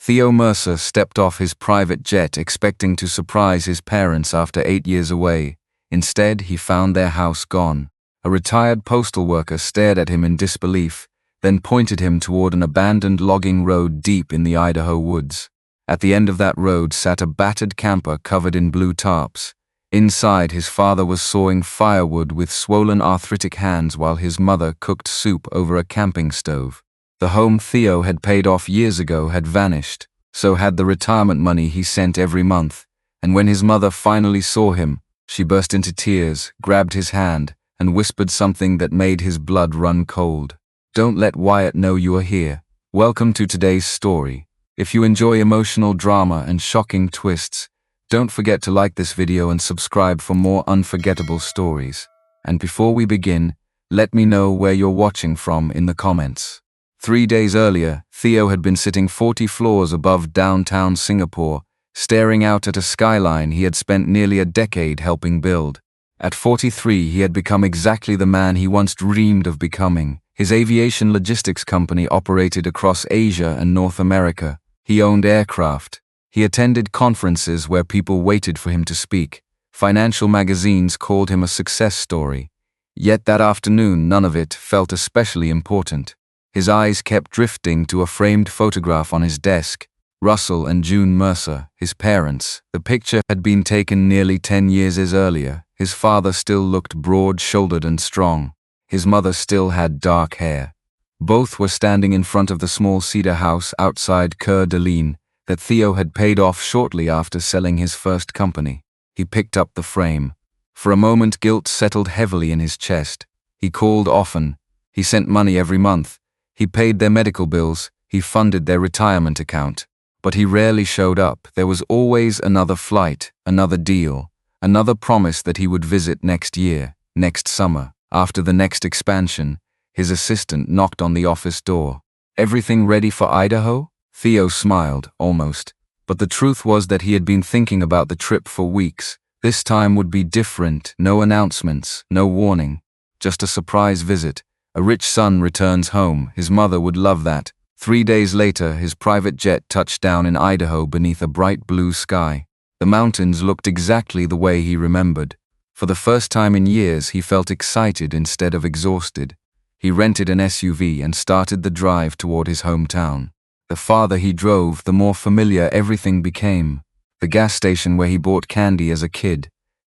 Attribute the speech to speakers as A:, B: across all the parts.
A: Theo Mercer stepped off his private jet expecting to surprise his parents after 8 years away. Instead, he found their house gone. A retired postal worker stared at him in disbelief, then pointed him toward an abandoned logging road deep in the Idaho woods. At the end of that road sat a battered camper covered in blue tarps. Inside, his father was sawing firewood with swollen arthritic hands while his mother cooked soup over a camping stove. The home Theo had paid off years ago had vanished, so had the retirement money he sent every month, and when his mother finally saw him, she burst into tears, grabbed his hand, and whispered something that made his blood run cold. "Don't let Wyatt know you are here. Welcome to today's story. If you enjoy emotional drama and shocking twists, don't forget to like this video and subscribe for more unforgettable stories. And before we begin, let me know where you're watching from in the comments." 3 days earlier, Theo had been sitting 40 floors above downtown Singapore, staring out at a skyline he had spent nearly a decade helping build. At 43, he had become exactly the man he once dreamed of becoming. His aviation logistics company operated across Asia and North America. He owned aircraft. He attended conferences where people waited for him to speak. Financial magazines called him a success story. Yet that afternoon, none of it felt especially important. His eyes kept drifting to a framed photograph on his desk. Russell and June Mercer, his parents. The picture had been taken nearly 10 years earlier. His father still looked broad-shouldered and strong. His mother still had dark hair. Both were standing in front of the small cedar house outside Coeur d'Alene that Theo had paid off shortly after selling his first company. He picked up the frame. For a moment, guilt settled heavily in his chest. He called often. He sent money every month. He paid their medical bills. He funded their retirement account. But he rarely showed up. There was always another flight, another deal, another promise that he would visit next year, next summer. After the next expansion, his assistant knocked on the office door. "Everything ready for Idaho?" Theo smiled, almost. But the truth was that he had been thinking about the trip for weeks. This time would be different. No announcements, no warning. Just a surprise visit. A rich son returns home. His mother would love that. 3 days later, his private jet touched down in Idaho beneath a bright blue sky. The mountains looked exactly the way he remembered. For the first time in years, he felt excited instead of exhausted. He rented an SUV and started the drive toward his hometown. The farther he drove, the more familiar everything became. The gas station where he bought candy as a kid,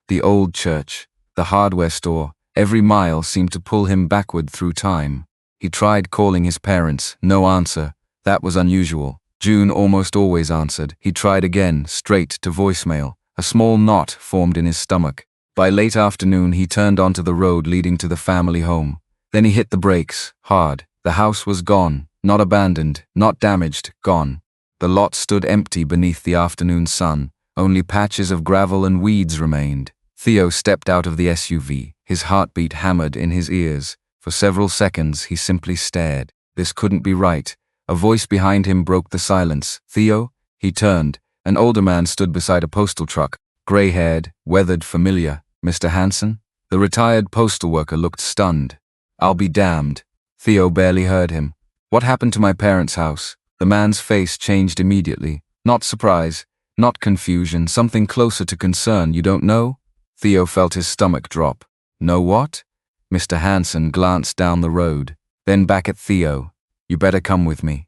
A: the old church, the hardware store, every mile seemed to pull him backward through time. He tried calling his parents, no answer. That was unusual. June almost always answered. He tried again, straight to voicemail. A small knot formed in his stomach. By late afternoon, he turned onto the road leading to the family home. Then he hit the brakes, hard. The house was gone, not abandoned, not damaged, gone. The lot stood empty beneath the afternoon sun. Only patches of gravel and weeds remained. Theo stepped out of the SUV, his heartbeat hammered in his ears. For several seconds, he simply stared. This couldn't be right. A voice behind him broke the silence. "Theo?" He turned. An older man stood beside a postal truck, gray-haired, weathered, familiar. "Mr. Hansen?" The retired postal worker looked stunned. "I'll be damned." Theo barely heard him. "What happened to my parents' house?" The man's face changed immediately. Not surprise, not confusion, something closer to concern. "You don't know?" Theo felt his stomach drop. "Know what?" Mr. Hansen glanced down the road, then back at Theo. "You better come with me."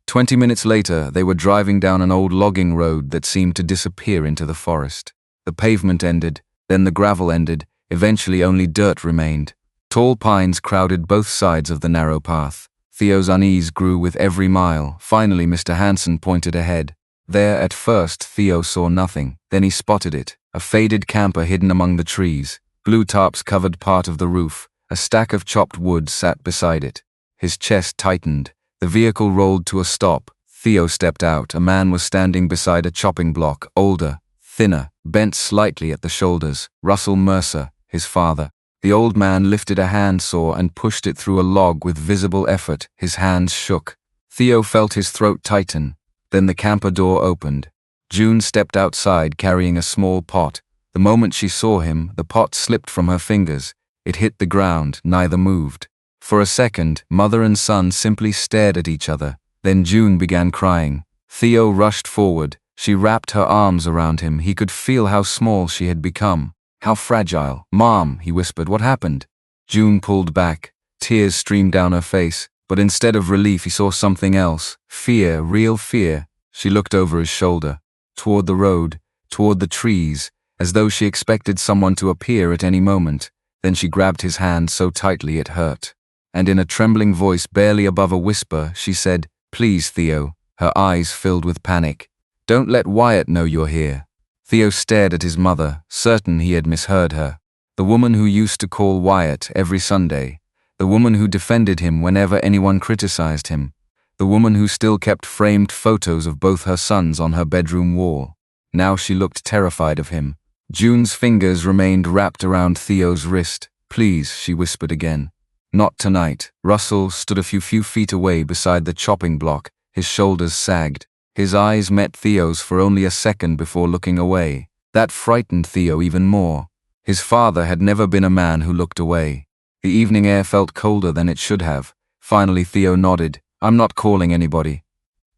A: 20 minutes later, they were driving down an old logging road that seemed to disappear into the forest. The pavement ended, then the gravel ended, eventually only dirt remained. Tall pines crowded both sides of the narrow path. Theo's unease grew with every mile. Finally, Mr. Hansen pointed ahead. There, at first, Theo saw nothing. Then he spotted it, a faded camper hidden among the trees. Blue tarps covered part of the roof. A stack of chopped wood sat beside it. His chest tightened. The vehicle rolled to a stop. Theo stepped out. A man was standing beside a chopping block, older, thinner, bent slightly at the shoulders. Russell Mercer, his father. The old man lifted a handsaw and pushed it through a log with visible effort. His hands shook. Theo felt his throat tighten. Then the camper door opened. June stepped outside carrying a small pot. The moment she saw him, the pot slipped from her fingers. It hit the ground, neither moved. For a second, mother and son simply stared at each other. Then June began crying. Theo rushed forward. She wrapped her arms around him. He could feel how small she had become. How fragile. "Mom," he whispered, "what happened?" June pulled back. Tears streamed down her face, but instead of relief he saw something else. Fear, real fear. She looked over his shoulder, toward the road, toward the trees, as though she expected someone to appear at any moment. Then she grabbed his hand so tightly it hurt. And in a trembling voice barely above a whisper, she said, "Please, Theo," her eyes filled with panic. "Don't let Wyatt know you're here." Theo stared at his mother, certain he had misheard her. The woman who used to call Wyatt every Sunday. The woman who defended him whenever anyone criticized him. The woman who still kept framed photos of both her sons on her bedroom wall. Now she looked terrified of him. June's fingers remained wrapped around Theo's wrist. "Please," she whispered again. "Not tonight." Russell stood a few feet away beside the chopping block, his shoulders sagged. His eyes met Theo's for only a second before looking away. That frightened Theo even more. His father had never been a man who looked away. The evening air felt colder than it should have. Finally Theo nodded. "I'm not calling anybody."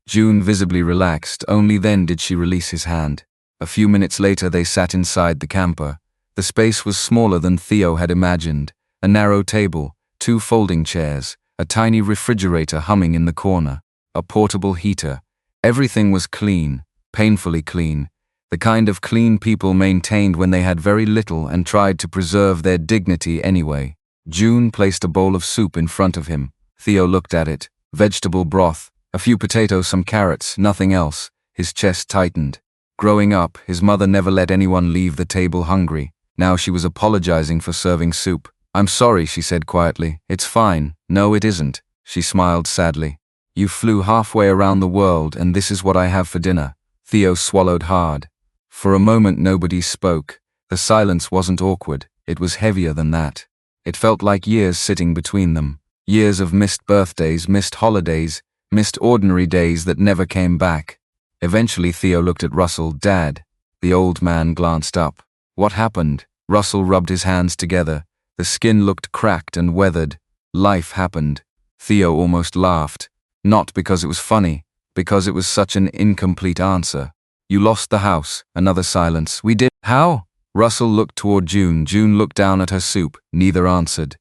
A: June visibly relaxed. Only then did she release his hand. A few minutes later they sat inside the camper. The space was smaller than Theo had imagined. A narrow table, 2 folding chairs, a tiny refrigerator humming in the corner, a portable heater. Everything was clean, painfully clean, the kind of clean people maintained when they had very little and tried to preserve their dignity anyway. June placed a bowl of soup in front of him. Theo looked at it. Vegetable broth, a few potatoes, some carrots, nothing else. His chest tightened. Growing up, his mother never let anyone leave the table hungry. Now she was apologizing for serving soup. "I'm sorry," she said quietly. "It's fine." "No, it isn't." She smiled sadly. "You flew halfway around the world and this is what I have for dinner." Theo swallowed hard. For a moment nobody spoke. The silence wasn't awkward, it was heavier than that. It felt like years sitting between them. Years of missed birthdays, missed holidays, missed ordinary days that never came back. Eventually Theo looked at Russell. "Dad." The old man glanced up. "What happened?" Russell rubbed his hands together. The skin looked cracked and weathered. "Life happened." Theo almost laughed. Not because it was funny, because it was such an incomplete answer. "You lost the house." Another silence. "We did." "How?" Russell looked toward June. June looked down at her soup. Neither answered.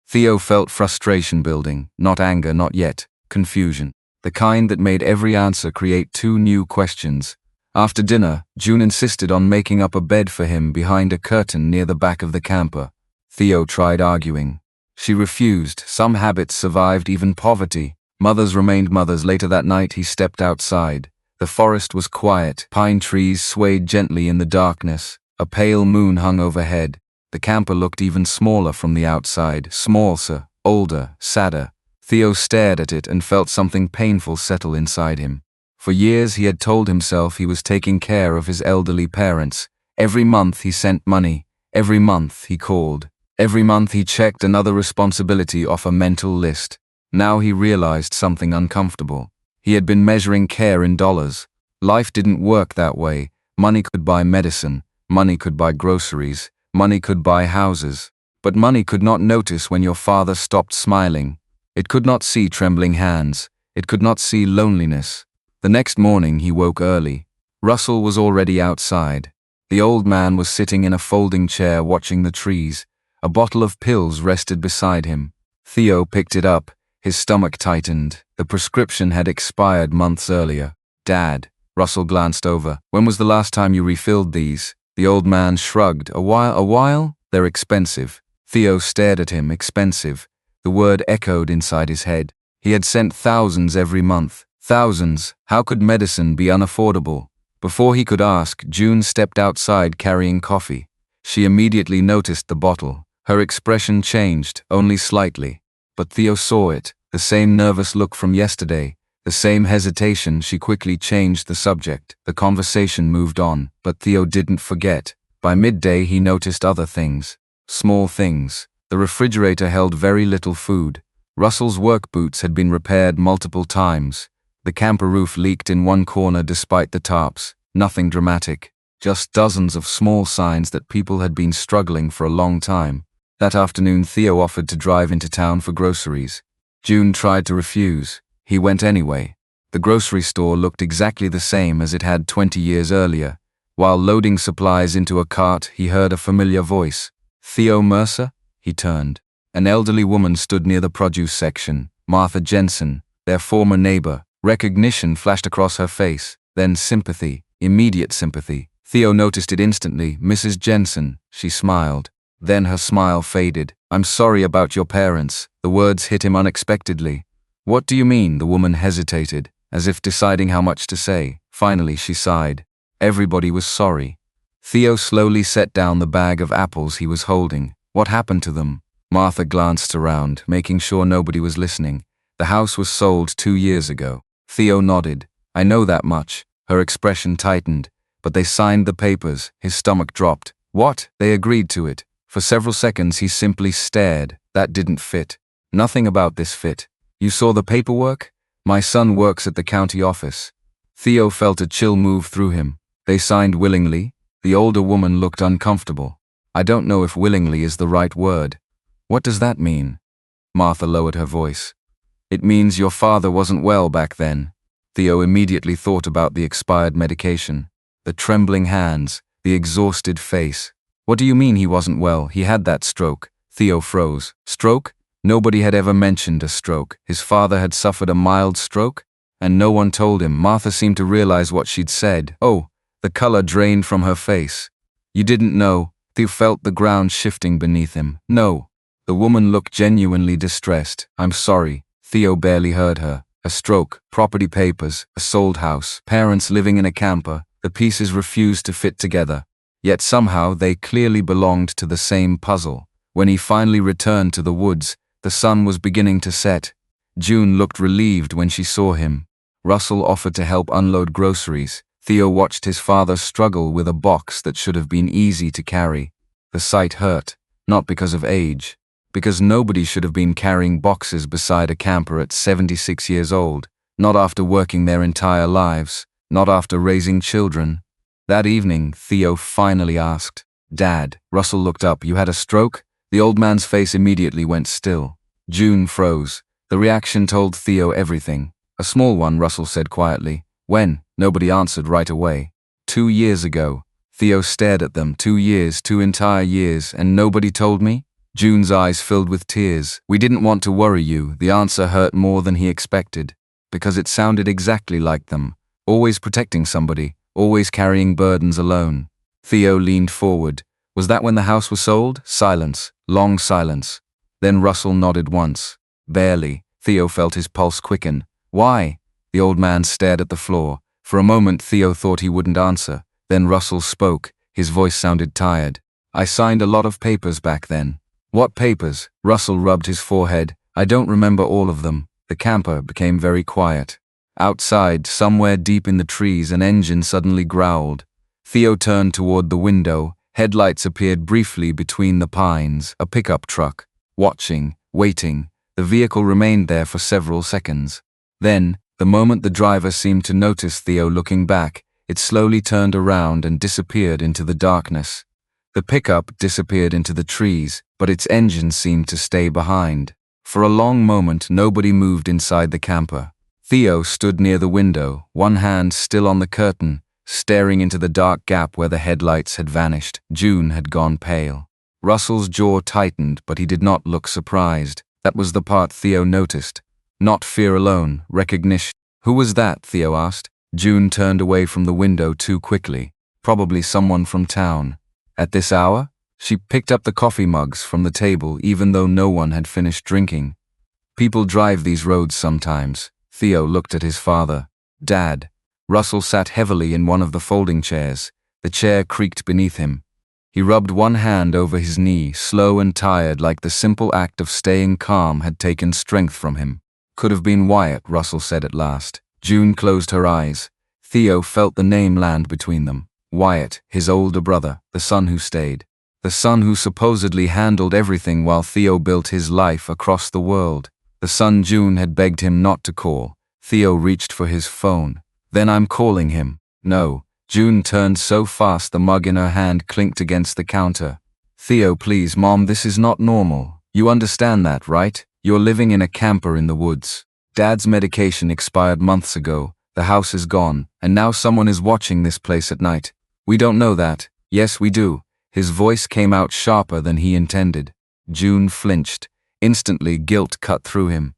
A: Theo felt frustration building. Not anger, not yet. Confusion. The kind that made every answer create 2 new questions. After dinner, June insisted on making up a bed for him behind a curtain near the back of the camper. Theo tried arguing. She refused. Some habits survived even poverty. Mothers remained mothers. Later that night he stepped outside. The forest was quiet. Pine trees swayed gently in the darkness. A pale moon hung overhead. The camper looked even smaller from the outside. Smaller, older, sadder. Theo stared at it and felt something painful settle inside him. For years he had told himself he was taking care of his elderly parents. Every month he sent money. Every month he called. Every month he checked another responsibility off a mental list. Now he realized something uncomfortable. He had been measuring care in dollars. Life didn't work that way. Money could buy medicine. Money could buy groceries. Money could buy houses. But money could not notice when your father stopped smiling. It could not see trembling hands. It could not see loneliness. The next morning he woke early. Russell was already outside. The old man was sitting in a folding chair watching the trees. A bottle of pills rested beside him. Theo picked it up. His stomach tightened. The prescription had expired months earlier. "Dad." Russell glanced over. "When was the last time you refilled these?" The old man shrugged. A while? They're expensive." Theo stared at him. Expensive. The word echoed inside his head. He had sent thousands every month. Thousands. How could medicine be unaffordable? Before he could ask, June stepped outside carrying coffee. She immediately noticed the bottle. Her expression changed, only slightly. But Theo saw it, the same nervous look from yesterday, the same hesitation. She quickly changed the subject. The conversation moved on, but Theo didn't forget. By midday he noticed other things. Small things. The refrigerator held very little food. Russell's work boots had been repaired multiple times. The camper roof leaked in one corner despite the tarps. Nothing dramatic. Just dozens of small signs that people had been struggling for a long time. That afternoon Theo offered to drive into town for groceries. June tried to refuse. He went anyway. The grocery store looked exactly the same as it had 20 years earlier. While loading supplies into a cart, he heard a familiar voice. Theo Mercer? He turned. An elderly woman stood near the produce section, Martha Jensen, their former neighbor. Recognition flashed across her face, then sympathy, immediate sympathy. Theo noticed it instantly. Mrs. Jensen, she smiled. Then her smile faded. I'm sorry about your parents. The words hit him unexpectedly. What do you mean? The woman hesitated, as if deciding how much to say. Finally, she sighed. Everybody was sorry. Theo slowly set down the bag of apples he was holding. What happened to them? Martha glanced around, making sure nobody was listening. The house was sold 2 years ago. Theo nodded. I know that much. Her expression tightened. But they signed the papers. His stomach dropped. What? They agreed to it. For several seconds he simply stared. That didn't fit. Nothing about this fit. You saw the paperwork? My son works at the county office. Theo felt a chill move through him. They signed willingly. The older woman looked uncomfortable. I don't know if willingly is the right word. What does that mean? Martha lowered her voice. It means your father wasn't well back then. Theo immediately thought about the expired medication. The trembling hands, the exhausted face. What do you mean he wasn't well? He had that stroke. Theo froze. Stroke? Nobody had ever mentioned a stroke. His father had suffered a mild stroke? And no one told him. Martha seemed to realize what she'd said. Oh, the color drained from her face. You didn't know? Theo felt the ground shifting beneath him. No. The woman looked genuinely distressed. I'm sorry. Theo barely heard her. A stroke, property papers, a sold house, parents living in a camper. The pieces refused to fit together. Yet somehow they clearly belonged to the same puzzle. When he finally returned to the woods, the sun was beginning to set. June looked relieved when she saw him. Russell offered to help unload groceries. Theo watched his father struggle with a box that should have been easy to carry. The sight hurt, not because of age, because nobody should have been carrying boxes beside a camper at 76 years old, not after working their entire lives, not after raising children. That evening, Theo finally asked, Dad. Russell looked up. You had a stroke? The old man's face immediately went still. June froze. The reaction told Theo everything. A small one, Russell said quietly. When? Nobody answered right away. 2 years ago. Theo stared at them. 2 years, 2 entire years, and nobody told me? June's eyes filled with tears. We didn't want to worry you. The answer hurt more than he expected, because it sounded exactly like them. Always protecting somebody, always carrying burdens alone. Theo leaned forward. Was that when the house was sold? Silence. Long silence. Then Russell nodded once. Barely. Theo felt his pulse quicken. Why? The old man stared at the floor. For a moment Theo thought he wouldn't answer. Then Russell spoke. His voice sounded tired. I signed a lot of papers back then. What papers? Russell rubbed his forehead. I don't remember all of them. The camper became very quiet. Outside, somewhere deep in the trees, an engine suddenly growled. Theo turned toward the window. Headlights appeared briefly between the pines. A pickup truck. Watching, waiting. The vehicle remained there for several seconds. Then, the moment the driver seemed to notice Theo looking back, it slowly turned around and disappeared into the darkness. The pickup disappeared into the trees, but its engine seemed to stay behind. For a long moment, nobody moved inside the camper. Theo stood near the window, one hand still on the curtain, staring into the dark gap where the headlights had vanished. June had gone pale. Russell's jaw tightened, but he did not look surprised. That was the part Theo noticed. Not fear alone, recognition. Who was that? Theo asked. June turned away from the window too quickly. Probably someone from town. At this hour? She picked up the coffee mugs from the table even though no one had finished drinking. People drive these roads sometimes. Theo looked at his father. Dad. Russell sat heavily in one of the folding chairs. The chair creaked beneath him. He rubbed one hand over his knee, slow and tired, like the simple act of staying calm had taken strength from him. Could have been Wyatt, Russell said at last. June closed her eyes. Theo felt the name land between them. Wyatt, his older brother, the son who stayed. The son who supposedly handled everything while Theo built his life across the world. The son June had begged him not to call. Theo reached for his phone. Then I'm calling him. No. June turned so fast the mug in her hand clinked against the counter. Theo, please, Mom, this is not normal. You understand that, right? You're living in a camper in the woods. Dad's medication expired months ago, the house is gone, and now someone is watching this place at night. We don't know that. Yes, we do. His voice came out sharper than he intended. June flinched. Instantly, guilt cut through him.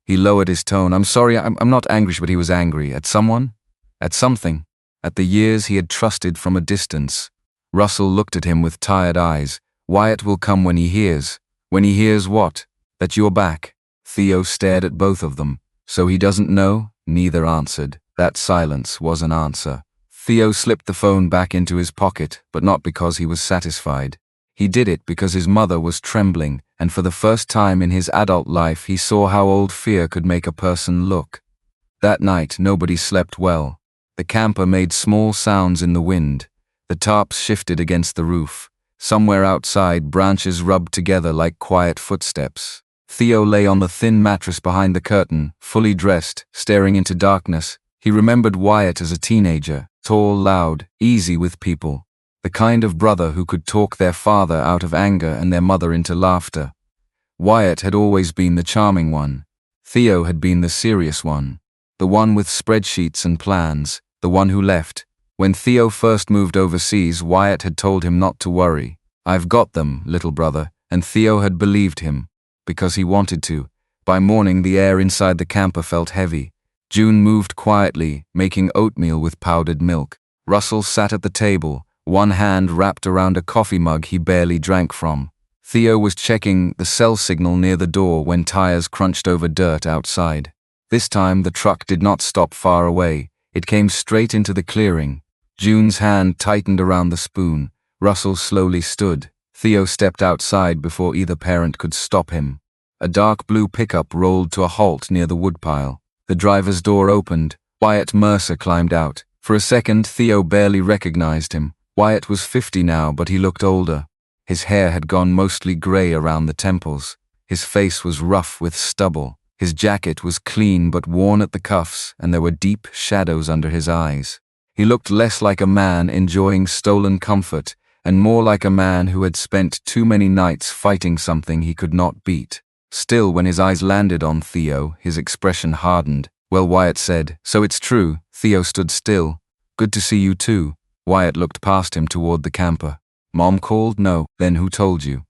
A: He lowered his tone. I'm sorry, I'm not angry, but he was angry. At someone? At something. At the years he had trusted from a distance. Russell looked at him with tired eyes. Wyatt will come when he hears. When he hears what? That you're back. Theo stared at both of them. So he doesn't know? Neither answered. That silence was an answer. Theo slipped the phone back into his pocket, but not because he was satisfied. He did it because his mother was trembling, and for the first time in his adult life he saw how old fear could make a person look. That night nobody slept well. The camper made small sounds in the wind. The tarps shifted against the roof. Somewhere outside, branches rubbed together like quiet footsteps. Theo lay on the thin mattress behind the curtain, fully dressed, staring into darkness. He remembered Wyatt as a teenager, tall, loud, easy with people. The kind of brother who could talk their father out of anger and their mother into laughter. Wyatt had always been the charming one. Theo had been the serious one. The one with spreadsheets and plans. The one who left. When Theo first moved overseas, Wyatt had told him not to worry. I've got them, little brother, and Theo had believed him. Because he wanted to. By morning the air inside the camper felt heavy. June moved quietly, making oatmeal with powdered milk. Russell sat at the table, one hand wrapped around a coffee mug he barely drank from. Theo was checking the cell signal near the door when tires crunched over dirt outside. This time the truck did not stop far away. It came straight into the clearing. June's hand tightened around the spoon. Russell slowly stood. Theo stepped outside before either parent could stop him. A dark blue pickup rolled to a halt near the woodpile. The driver's door opened. Wyatt Mercer climbed out. For a second, Theo barely recognized him. Wyatt was 50 now, but he looked older. His hair had gone mostly gray around the temples. His face was rough with stubble. His jacket was clean but worn at the cuffs, and there were deep shadows under his eyes. He looked less like a man enjoying stolen comfort, and more like a man who had spent too many nights fighting something he could not beat. Still, when his eyes landed on Theo, his expression hardened. Well, Wyatt said, so it's true. Theo stood still. Good to see you too. Wyatt looked past him toward the camper. Mom called? No. Then who told you?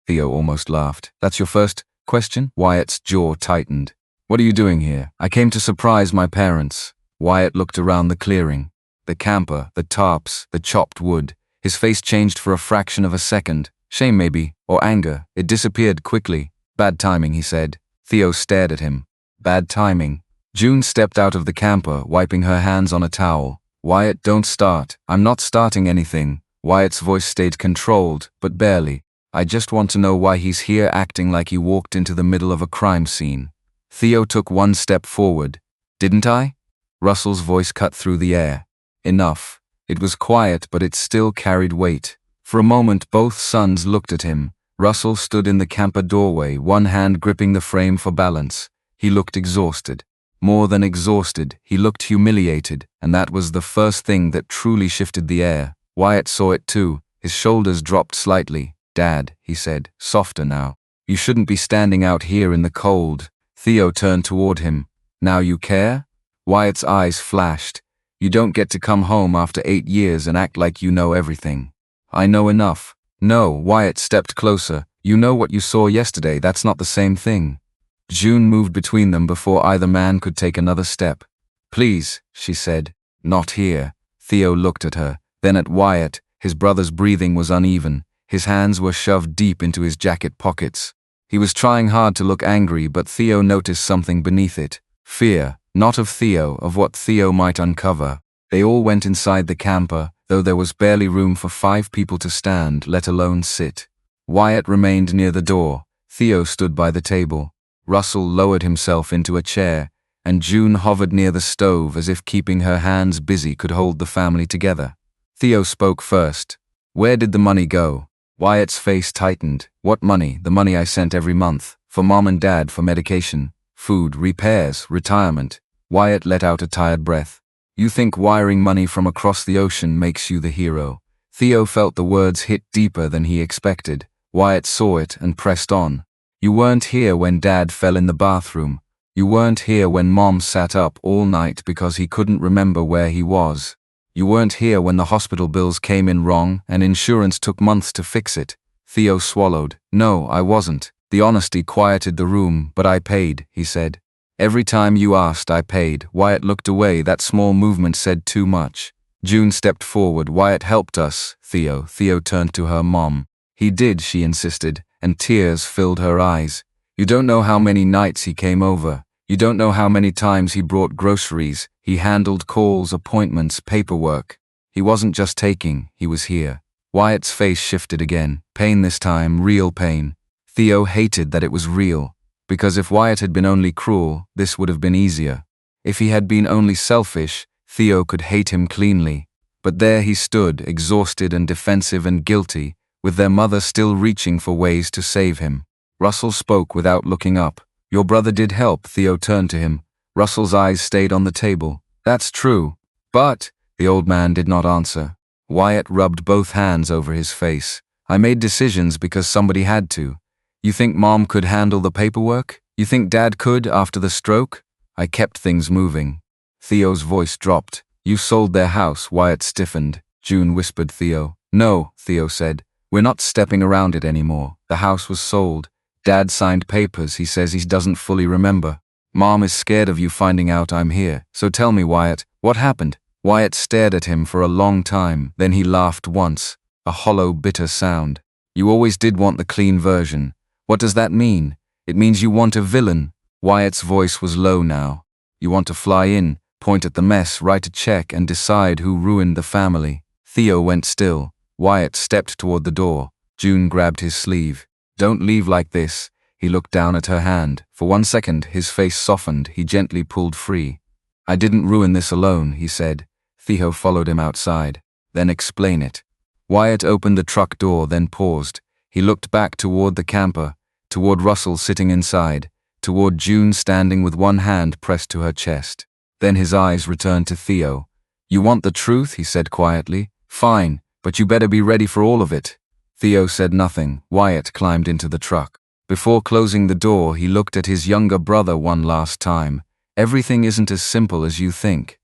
A: Theo almost laughed. That's your first question? Wyatt's jaw tightened. What are you doing here? I came to surprise my parents. Wyatt looked around the clearing. The camper, the tarps, the chopped wood. His face changed for a fraction of a second. Shame maybe, or anger. It disappeared quickly. Bad timing, he said. Theo stared at him. Bad timing. June stepped out of the camper, wiping her hands on a towel. Wyatt, don't start. I'm not starting anything. Wyatt's voice stayed controlled, but barely. I just want to know why he's here acting like he walked into the middle of a crime scene. Theo took one step forward. Didn't I? Russell's voice cut through the air. Enough. It was quiet, but it still carried weight. For a moment, both sons looked at him. Russell stood in the camper doorway, one hand gripping the frame for balance. He looked exhausted. More than exhausted, he looked humiliated, and that was the first thing that truly shifted the air. Wyatt saw it too. His shoulders dropped slightly. Dad, he said, softer now. You shouldn't be standing out here in the cold. Theo turned toward him. Now you care? Wyatt's eyes flashed. You don't get to come home after 8 years and act like you know everything. I know enough. No, Wyatt stepped closer. You know what you saw yesterday, that's not the same thing. June moved between them before either man could take another step. Please, she said. Not here. Theo looked at her, then at Wyatt. His brother's breathing was uneven. His hands were shoved deep into his jacket pockets. He was trying hard to look angry, but Theo noticed something beneath it. Fear, not of Theo, of what Theo might uncover. They all went inside the camper, though there was barely room for 5 people to stand, let alone sit. Wyatt remained near the door. Theo stood by the table. Russell lowered himself into a chair, and June hovered near the stove as if keeping her hands busy could hold the family together. Theo spoke first. Where did the money go? Wyatt's face tightened. What money? The money I sent every month. For Mom and Dad, for medication, food, repairs, retirement. Wyatt let out a tired breath. You think wiring money from across the ocean makes you the hero. Theo felt the words hit deeper than he expected. Wyatt saw it and pressed on. You weren't here when Dad fell in the bathroom. You weren't here when Mom sat up all night because he couldn't remember where he was. You weren't here when the hospital bills came in wrong and insurance took months to fix it. Theo swallowed. No, I wasn't. The honesty quieted the room, but I paid, he said. Every time you asked, I paid. Wyatt looked away. That small movement said too much. June stepped forward. Wyatt helped us, Theo. Theo turned to her mom. He did, she insisted, and tears filled her eyes. You don't know how many nights he came over. You don't know how many times he brought groceries. He handled calls, appointments, paperwork. He wasn't just taking, he was here. Wyatt's face shifted again. Pain this time, real pain. Theo hated that it was real, because if Wyatt had been only cruel, this would have been easier. If he had been only selfish, Theo could hate him cleanly. But there he stood, exhausted and defensive and guilty, with their mother still reaching for ways to save him. Russell spoke without looking up. Your brother did help. Theo turned to him. Russell's eyes stayed on the table. That's true. But, the old man did not answer. Wyatt rubbed both hands over his face. I made decisions because somebody had to. You think Mom could handle the paperwork? You think Dad could after the stroke? I kept things moving. Theo's voice dropped. You sold their house. Wyatt stiffened. June whispered Theo. No, Theo said. We're not stepping around it anymore. The house was sold. Dad signed papers. He says he doesn't fully remember. Mom is scared of you finding out I'm here. So tell me, Wyatt, what happened? Wyatt stared at him for a long time. Then he laughed once. A hollow, bitter sound. You always did want the clean version. What does that mean? It means you want a villain. Wyatt's voice was low now. You want to fly in, point at the mess, write a check, and decide who ruined the family. Theo went still. Wyatt stepped toward the door. June grabbed his sleeve. Don't leave like this. He looked down at her hand. For 1 second, his face softened. He gently pulled free. I didn't ruin this alone, he said. Theo followed him outside. Then explain it. Wyatt opened the truck door, then paused. He looked back toward the camper, toward Russell sitting inside, toward June standing with one hand pressed to her chest. Then his eyes returned to Theo. You want the truth, he said quietly. Fine, but you better be ready for all of it. Theo said nothing. Wyatt climbed into the truck. Before closing the door, he looked at his younger brother one last time. Everything isn't as simple as you think.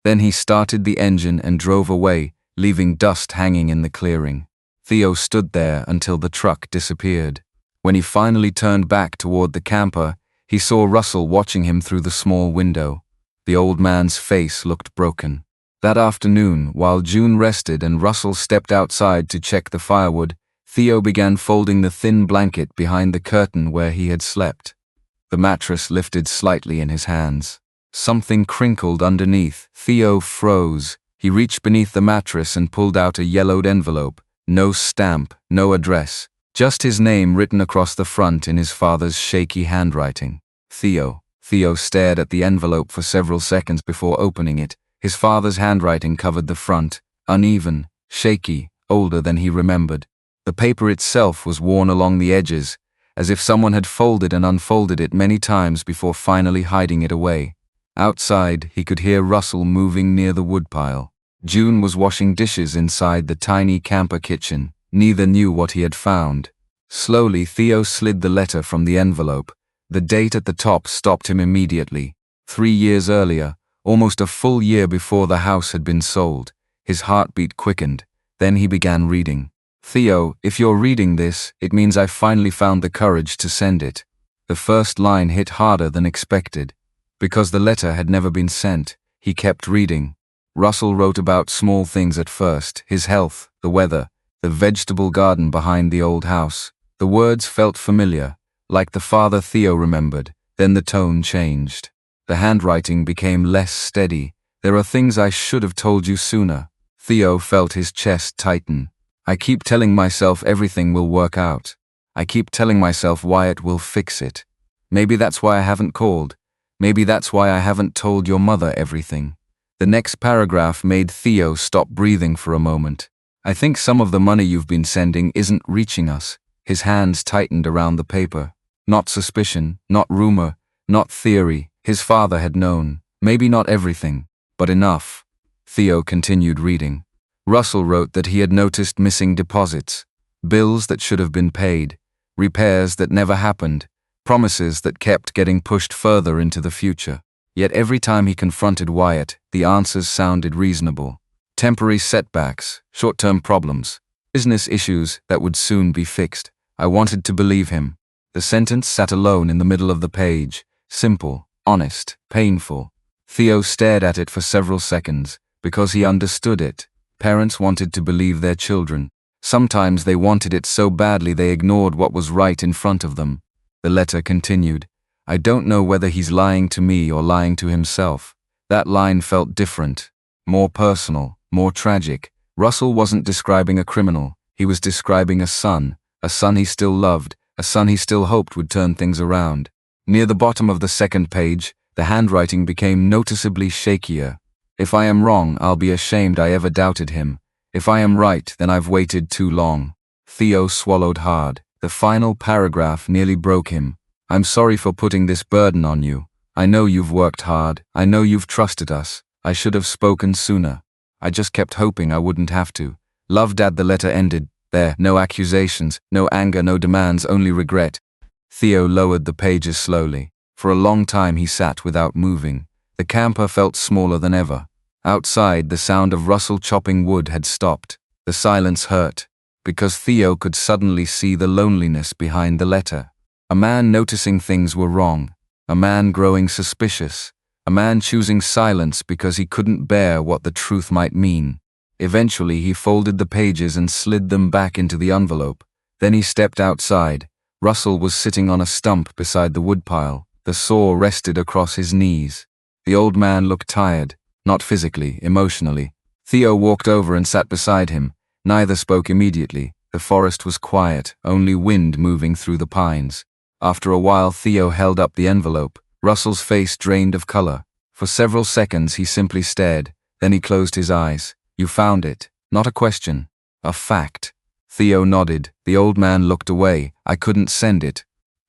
A: Then he started the engine and drove away, leaving dust hanging in the clearing. Theo stood there until the truck disappeared. When he finally turned back toward the camper, he saw Russell watching him through the small window. The old man's face looked broken. That afternoon, while June rested and Russell stepped outside to check the firewood, Theo began folding the thin blanket behind the curtain where he had slept. The mattress lifted slightly in his hands. Something crinkled underneath. Theo froze. He reached beneath the mattress and pulled out a yellowed envelope. No stamp, no address. Just his name written across the front in his father's shaky handwriting. Theo. Theo stared at the envelope for several seconds before opening it. His father's handwriting covered the front, uneven, shaky, older than he remembered. The paper itself was worn along the edges, as if someone had folded and unfolded it many times before finally hiding it away. Outside, he could hear Russell moving near the woodpile. June was washing dishes inside the tiny camper kitchen. Neither knew what he had found. Slowly, Theo slid the letter from the envelope. The date at the top stopped him immediately. 3 years earlier, almost a full year before the house had been sold. His heartbeat quickened. Then he began reading. Theo, if you're reading this, it means I finally found the courage to send it. The first line hit harder than expected. Because the letter had never been sent, he kept reading. Russell wrote about small things at first, his health, the weather, the vegetable garden behind the old house. The words felt familiar, like the father Theo remembered. Then the tone changed. The handwriting became less steady. There are things I should have told you sooner. Theo felt his chest tighten. I keep telling myself everything will work out. I keep telling myself Wyatt will fix it. Maybe that's why I haven't called. Maybe that's why I haven't told your mother everything. The next paragraph made Theo stop breathing for a moment. I think some of the money you've been sending isn't reaching us. His hands tightened around the paper. Not suspicion, not rumor, not theory. His father had known. Maybe not everything, but enough. Theo continued reading. Russell wrote that he had noticed missing deposits, bills that should have been paid, repairs that never happened. promises that kept getting pushed further into the future. Yet every time he confronted Wyatt, the answers sounded reasonable. Temporary setbacks, short-term problems, business issues that would soon be fixed. I wanted to believe him. The sentence sat alone in the middle of the page, simple, honest, painful. Theo stared at it for several seconds, because he understood it. Parents wanted to believe their children. Sometimes they wanted it so badly they ignored what was right in front of them. The letter continued. I don't know whether he's lying to me or lying to himself. That line felt different, more personal, more tragic. Russell wasn't describing a criminal. He was describing a son he still loved, a son he still hoped would turn things around. Near the bottom of the second page, the handwriting became noticeably shakier. If I am wrong, I'll be ashamed I ever doubted him. If I am right, then I've waited too long. Theo swallowed hard. The final paragraph nearly broke him. I'm sorry for putting this burden on you. I know you've worked hard. I know you've trusted us. I should have spoken sooner. I just kept hoping I wouldn't have to. Love, Dad. The letter ended there. No accusations, no anger, no demands, only regret. Theo lowered the pages slowly. For a long time he sat without moving. The camper felt smaller than ever. Outside, the sound of Russell chopping wood had stopped. The silence hurt, because Theo could suddenly see the loneliness behind the letter. A man noticing things were wrong. A man growing suspicious. A man choosing silence because he couldn't bear what the truth might mean. Eventually, he folded the pages and slid them back into the envelope. Then he stepped outside. Russell was sitting on a stump beside the woodpile. The saw rested across his knees. The old man looked tired, not physically, emotionally. Theo walked over and sat beside him. Neither spoke immediately. The forest was quiet, only wind moving through the pines. After a while, Theo held up the envelope. Russell's face drained of color. For several seconds, he simply stared. Then he closed his eyes. You found it. Not a question. A fact. Theo nodded. The old man looked away. I couldn't send it.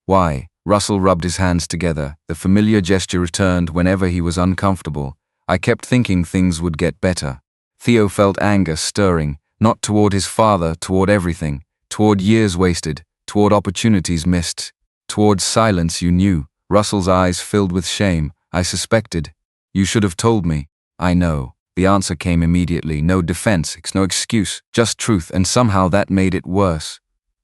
A: Why? Russell rubbed his hands together. The familiar gesture returned whenever he was uncomfortable. I kept thinking things would get better. Theo felt anger stirring, not toward his father, toward everything, toward years wasted, toward opportunities missed, toward silence you knew. Russell's eyes filled with shame. I suspected. You should have told me. I know. The answer came immediately. No defense, no excuse, just truth, and somehow that made it worse.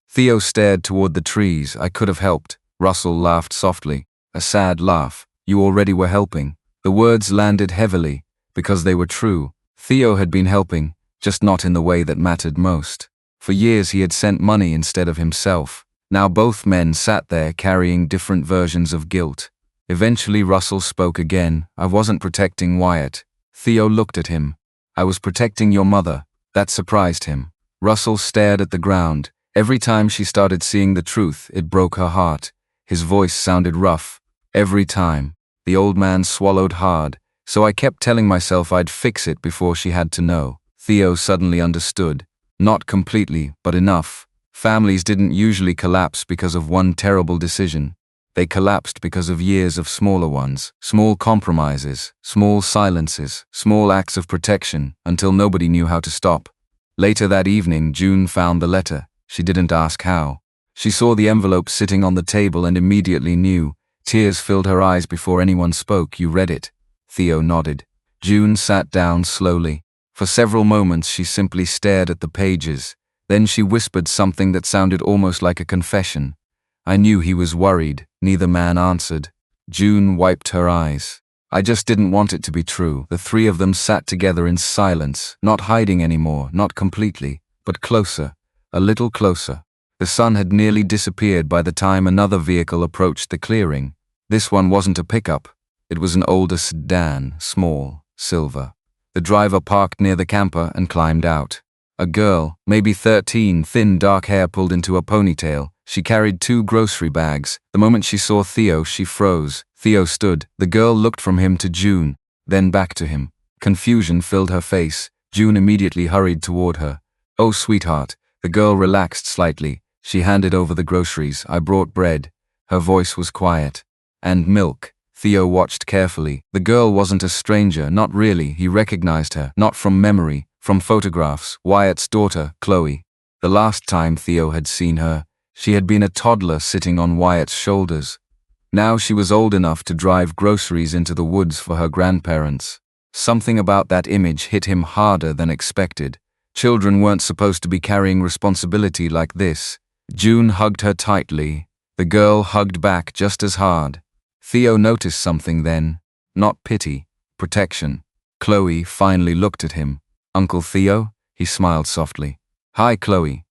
A: Theo stared toward the trees. I could have helped. Russell laughed softly. A sad laugh. You already were helping. The words landed heavily, because they were true. Theo had been helping, just not in the way that mattered most. For years he had sent money instead of himself. Now both men sat there carrying different versions of guilt. Eventually Russell spoke again. I wasn't protecting Wyatt. Theo looked at him. I was protecting your mother. That surprised him. Russell stared at the ground. Every time she started seeing the truth, it broke her heart. His voice sounded rough. Every time. The old man swallowed hard, so I kept telling myself I'd fix it before she had to know. Theo suddenly understood. Not completely, but enough. Families didn't usually collapse because of one terrible decision. They collapsed because of years of smaller ones, small compromises, small silences, small acts of protection, until nobody knew how to stop. Later that evening, June found the letter. She didn't ask how. She saw the envelope sitting on the table and immediately knew. Tears filled her eyes before anyone spoke. You read it. Theo nodded. June sat down slowly. For several moments she simply stared at the pages. Then she whispered something that sounded almost like a confession. I knew he was worried. Neither man answered. June wiped her eyes. I just didn't want it to be true. The three of them sat together in silence, not hiding anymore, not completely, but closer, a little closer. The sun had nearly disappeared by the time another vehicle approached the clearing. This one wasn't a pickup. It was an older sedan, small, silver. The driver parked near the camper and climbed out. A girl, maybe 13, thin dark hair pulled into a ponytail. She carried 2 grocery bags. The moment she saw Theo, she froze. Theo stood. The girl looked from him to June, then back to him. Confusion filled her face. June immediately hurried toward her. Oh, sweetheart. The girl relaxed slightly. She handed over the groceries. I brought bread. Her voice was quiet. And milk. Theo watched carefully. The girl wasn't a stranger, not really. He recognized her, not from memory, from photographs. Wyatt's daughter, Chloe. The last time Theo had seen her, she had been a toddler sitting on Wyatt's shoulders. Now she was old enough to drive groceries into the woods for her grandparents. Something about that image hit him harder than expected. Children weren't supposed to be carrying responsibility like this. June hugged her tightly. The girl hugged back just as hard. Theo noticed something then. Not pity, protection. Chloe finally looked at him. "Uncle Theo?" He smiled softly. "Hi, Chloe."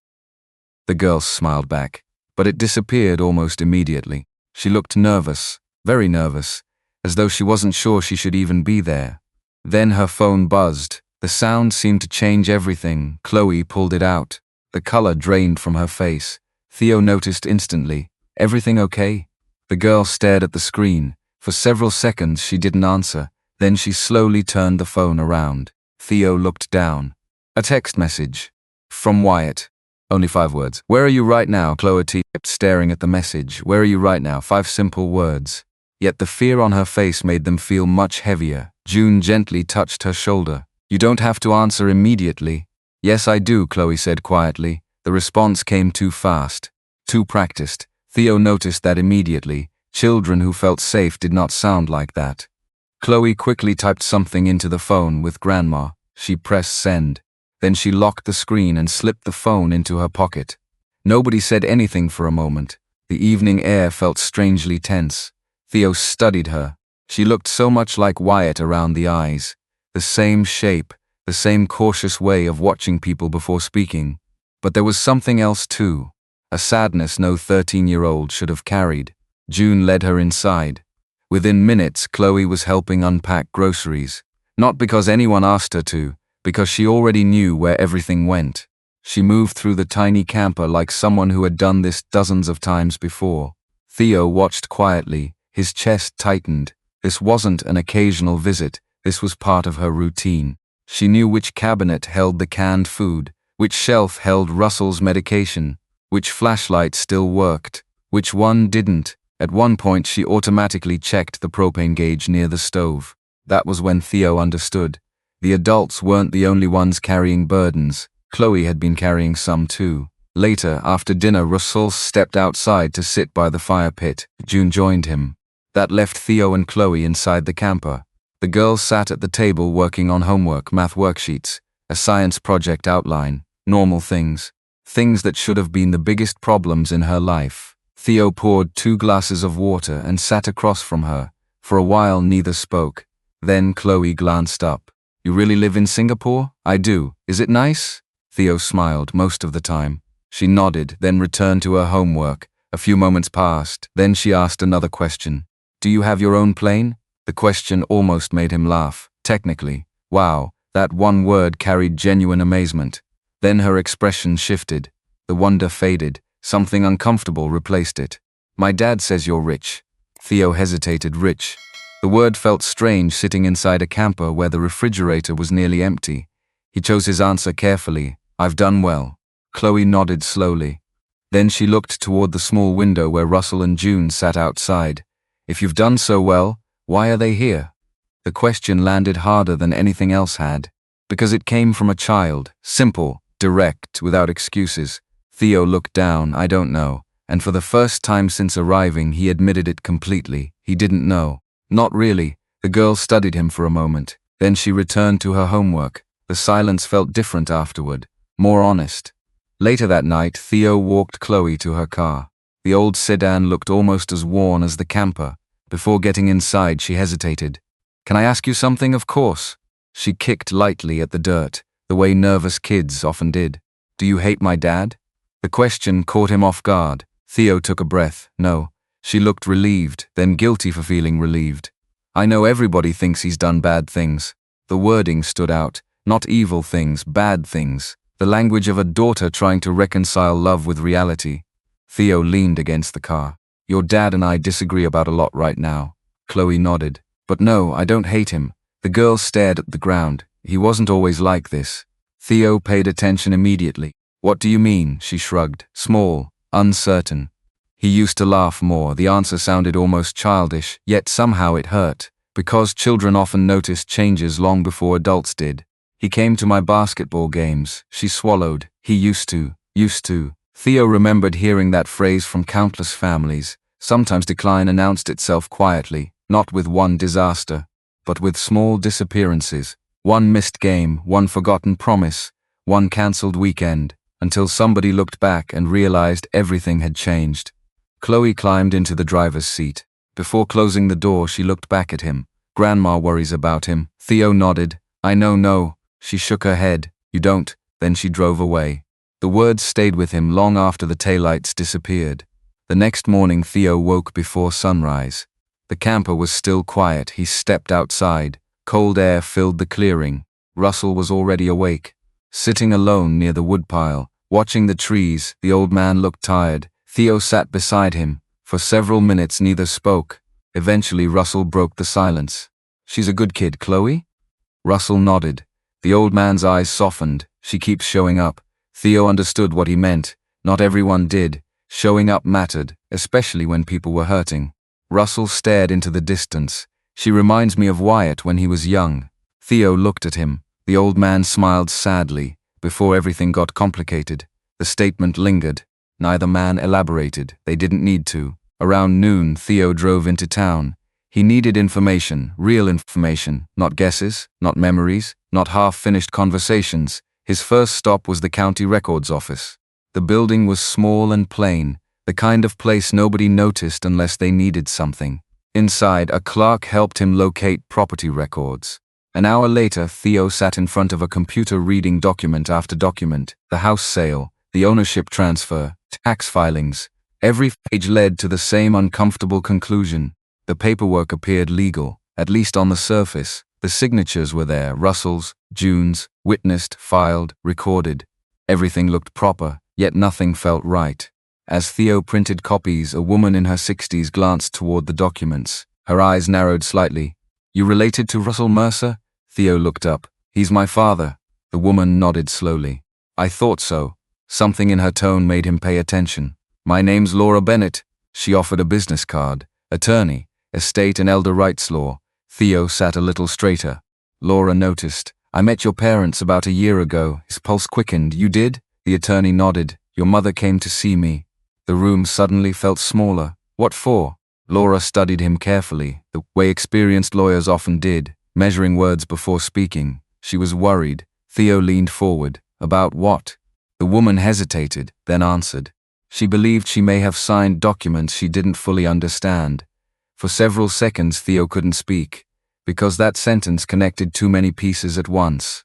A: The girl smiled back, but it disappeared almost immediately. She looked nervous, very nervous, as though she wasn't sure she should even be there. Then her phone buzzed. The sound seemed to change everything. Chloe pulled it out. The color drained from her face. Theo noticed instantly. "Everything okay?" The girl stared at the screen. For several seconds she didn't answer. Then she slowly turned the phone around. Theo looked down. A text message. From Wyatt. Only 5 words. "Where are you right now?" Chloe kept staring at the message. "Where are you right now?" 5 simple words. Yet the fear on her face made them feel much heavier. June gently touched her shoulder. "You don't have to answer immediately." "Yes, I do," Chloe said quietly. The response came too fast, too practiced. Theo noticed that immediately. Children who felt safe did not sound like that. Chloe quickly typed something into the phone with Grandma. She pressed send. Then she locked the screen and slipped the phone into her pocket. Nobody said anything for a moment. The evening air felt strangely tense. Theo studied her. She looked so much like Wyatt around the eyes. The same shape, the same cautious way of watching people before speaking. But there was something else too. A sadness no 13-year-old should have carried. June led her inside. Within minutes, Chloe was helping unpack groceries. Not because anyone asked her to, because she already knew where everything went. She moved through the tiny camper like someone who had done this dozens of times before. Theo watched quietly, his chest tightened. This wasn't an occasional visit, this was part of her routine. She knew which cabinet held the canned food, which shelf held Russell's medication, which flashlight still worked, which one didn't. At one point she automatically checked the propane gauge near the stove. That was when Theo understood. The adults weren't the only ones carrying burdens. Chloe had been carrying some too. Later, after dinner, Russell stepped outside to sit by the fire pit. June joined him. That left Theo and Chloe inside the camper. The girls sat at the table working on homework, math worksheets, a science project outline, normal things. Things that should have been the biggest problems in her life. Theo poured 2 glasses of water and sat across from her. For a while neither spoke. Then Chloe glanced up. "You really live in Singapore?" "I do. Is it nice?" Theo smiled most of the time. She nodded, then returned to her homework. A few moments passed. Then she asked another question. "Do you have your own plane?" The question almost made him laugh. Technically. Wow, that one word carried genuine amazement. Then her expression shifted. The wonder faded. Something uncomfortable replaced it. "My dad says you're rich." Theo hesitated. Rich. The word felt strange sitting inside a camper where the refrigerator was nearly empty. He chose his answer carefully. "I've done well." Chloe nodded slowly. Then she looked toward the small window where Russell and June sat outside. "If you've done so well, why are they here?" The question landed harder than anything else had. Because it came from a child. Simple, direct, without excuses. Theo looked down. "I don't know." And for the first time since arriving, he admitted it completely. He didn't know. Not really. The girl studied him for a moment. Then she returned to her homework. The silence felt different afterward, more honest. Later that night, Theo walked Chloe to her car. The old sedan looked almost as worn as the camper. Before getting inside, she hesitated. "Can I ask you something?" "Of course." She kicked lightly at the dirt, the way nervous kids often did. "Do you hate my dad?" The question caught him off guard. Theo took a breath. "No." She looked relieved, then guilty for feeling relieved. "I know everybody thinks he's done bad things." The wording stood out. Not evil things, bad things. The language of a daughter trying to reconcile love with reality. Theo leaned against the car. "Your dad and I disagree about a lot right now." Chloe nodded. "But no, I don't hate him." The girl stared at the ground. "He wasn't always like this." Theo paid attention immediately. "What do you mean?" She shrugged. "Small, uncertain." He used to laugh more. The answer sounded almost childish, yet somehow it hurt, because children often noticed changes long before adults did. "He came to my basketball games." She swallowed. "He used to. Theo remembered hearing that phrase from countless families. Sometimes decline announced itself quietly, not with one disaster, but with small disappearances, one missed game, one forgotten promise, one cancelled weekend, until somebody looked back and realized everything had changed. Chloe climbed into the driver's seat. Before closing the door, she looked back at him. Grandma worries about him. Theo nodded. I know, no. She shook her head. You don't. Then she drove away. The words stayed with him long after the taillights disappeared. The next morning, Theo woke before sunrise. The camper was still quiet. He stepped outside. Cold air filled the clearing. Russell was already awake. Sitting alone near the woodpile, watching the trees, the old man looked tired. Theo sat beside him. For several minutes neither spoke. Eventually Russell broke the silence. She's a good kid, Chloe? Russell nodded. The old man's eyes softened. She keeps showing up. Theo understood what he meant. Not everyone did. Showing up mattered, especially when people were hurting. Russell stared into the distance. She reminds me of Wyatt when he was young. Theo looked at him. The old man smiled sadly. Before everything got complicated, the statement lingered. Neither man elaborated. They didn't need to. Around noon, Theo drove into town. He needed information, real information, not guesses, not memories, not half-finished conversations. His first stop was the county records office. The building was small and plain, the kind of place nobody noticed unless they needed something. Inside, a clerk helped him locate property records. An hour later, Theo sat in front of a computer reading document after document. The house sale, the ownership transfer, tax filings. Every page led to the same uncomfortable conclusion. The paperwork appeared legal, at least on the surface. The signatures were there, Russell's, June's, witnessed, filed, recorded. Everything looked proper, yet nothing felt right. As Theo printed copies, a woman in her 60s glanced toward the documents. Her eyes narrowed slightly. You related to Russell Mercer? Theo looked up. He's my father. The woman nodded slowly. I thought so. Something in her tone made him pay attention. My name's Laura Bennett. She offered a business card. Attorney, estate and elder rights law. Theo sat a little straighter. Laura noticed. I met your parents about a year ago. His pulse quickened. You did? The attorney nodded. Your mother came to see me. The room suddenly felt smaller. What for? Laura studied him carefully, the way experienced lawyers often did, measuring words before speaking. She was worried. Theo leaned forward. About what? The woman hesitated, then answered. She believed she may have signed documents she didn't fully understand. For several seconds Theo couldn't speak, because that sentence connected too many pieces at once.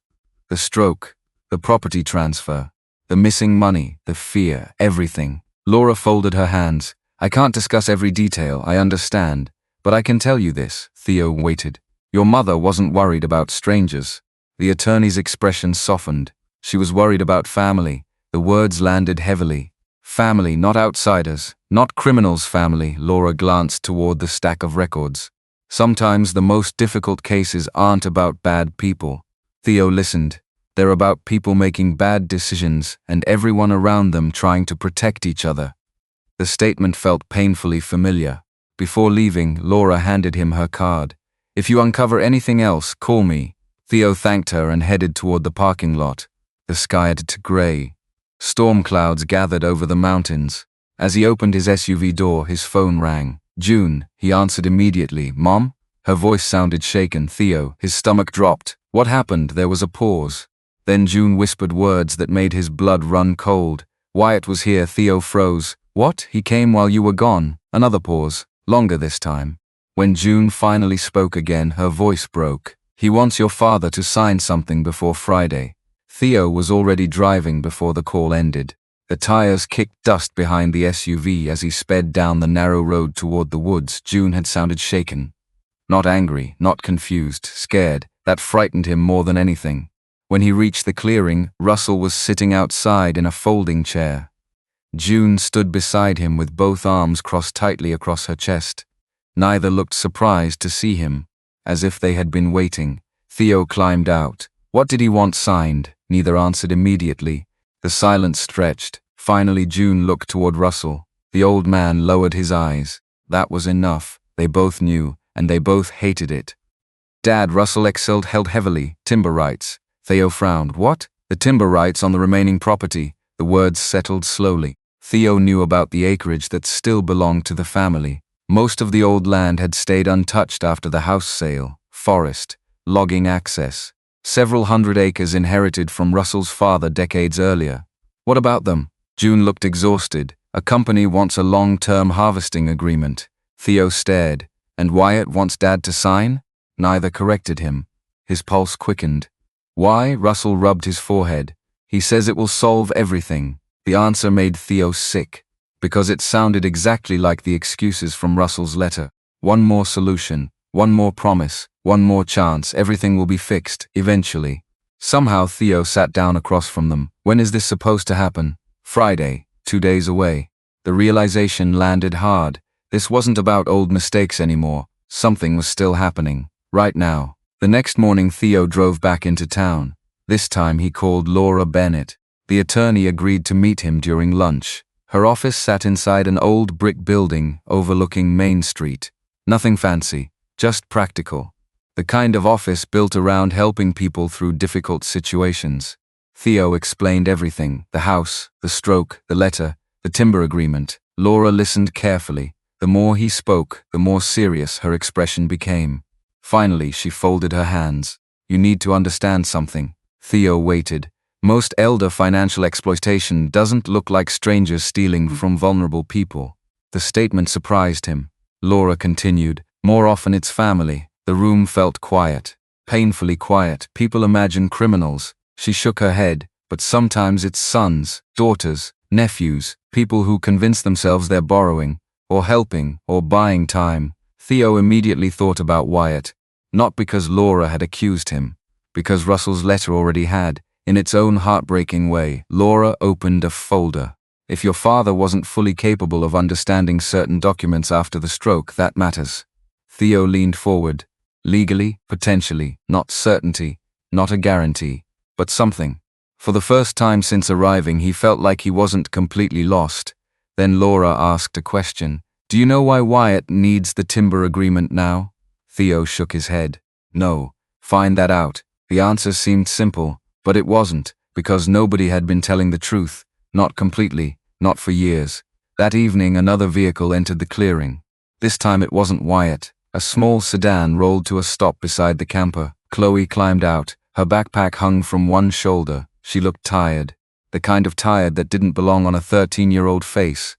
A: The stroke, the property transfer, the missing money, the fear, everything. Laura folded her hands. I can't discuss every detail, I understand, but I can tell you this. Theo waited. Your mother wasn't worried about strangers. The attorney's expression softened. She was worried about family. The words landed heavily. Family, not outsiders, not criminals' family. Laura glanced toward the stack of records. Sometimes the most difficult cases aren't about bad people. Theo listened. They're about people making bad decisions and everyone around them trying to protect each other. The statement felt painfully familiar. Before leaving, Laura handed him her card. If you uncover anything else, call me. Theo thanked her and headed toward the parking lot. The sky had turned gray. Storm clouds gathered over the mountains. As he opened his SUV door, his phone rang. June, he answered immediately. Mom? Her voice sounded shaken. Theo, his stomach dropped. What happened? There was a pause. Then June whispered words that made his blood run cold. Wyatt was here. Theo froze. What? He came while you were gone. Another pause. Longer this time. When June finally spoke again, her voice broke. He wants your father to sign something before Friday. Theo was already driving before the call ended. The tires kicked dust behind the SUV as he sped down the narrow road toward the woods. June had sounded shaken. Not angry, not confused, scared. That frightened him more than anything. When he reached the clearing, Russell was sitting outside in a folding chair. June stood beside him with both arms crossed tightly across her chest. Neither looked surprised to see him, as if they had been waiting. Theo climbed out. What did he want signed? Neither answered immediately. The silence stretched. Finally June looked toward Russell. The old man lowered his eyes. That was enough. They both knew, and they both hated it. Dad, Russell exhaled, held heavily. Timber rights. Theo frowned. What? The timber rights on the remaining property. The words settled slowly. Theo knew about the acreage that still belonged to the family. Most of the old land had stayed untouched after the house sale. Forest, logging access, several hundred acres inherited from Russell's father decades earlier. What about them? June looked exhausted. A company wants a long-term harvesting agreement. Theo stared. And Wyatt wants Dad to sign? Neither corrected him. His pulse quickened. Why? Russell rubbed his forehead. He says it will solve everything. The answer made Theo sick, because it sounded exactly like the excuses from Russell's letter. One more solution, one more promise, one more chance, everything will be fixed, eventually. Somehow Theo sat down across from them. When is this supposed to happen? Friday, 2 days away. The realization landed hard. This wasn't about old mistakes anymore. Something was still happening, right now. The next morning Theo drove back into town. This time he called Laura Bennett. The attorney agreed to meet him during lunch. Her office sat inside an old brick building overlooking Main Street. Nothing fancy, just practical. The kind of office built around helping people through difficult situations. Theo explained everything: the house, the stroke, the letter, the timber agreement. Laura listened carefully. The more he spoke, the more serious her expression became. Finally, she folded her hands. You need to understand something. Theo waited. Most elder financial exploitation doesn't look like strangers stealing from vulnerable people. The statement surprised him. Laura continued, more often it's family. The room felt quiet, painfully quiet. People imagine criminals. She shook her head, but sometimes it's sons, daughters, nephews, people who convince themselves they're borrowing, or helping, or buying time. Theo immediately thought about Wyatt, not because Laura had accused him, because Russell's letter already had. In its own heartbreaking way, Laura opened a folder. If your father wasn't fully capable of understanding certain documents after the stroke, that matters. Theo leaned forward. Legally, potentially, not certainty, not a guarantee, but something. For the first time since arriving, he felt like he wasn't completely lost. Then Laura asked a question. Do you know why Wyatt needs the timber agreement now? Theo shook his head. No. Find that out. The answer seemed simple. But it wasn't, because nobody had been telling the truth, not completely, not for years. That evening another vehicle entered the clearing. This time it wasn't Wyatt. A small sedan rolled to a stop beside the camper. Chloe climbed out. Her backpack hung from one shoulder. She looked tired. The kind of tired that didn't belong on a 13-year-old face.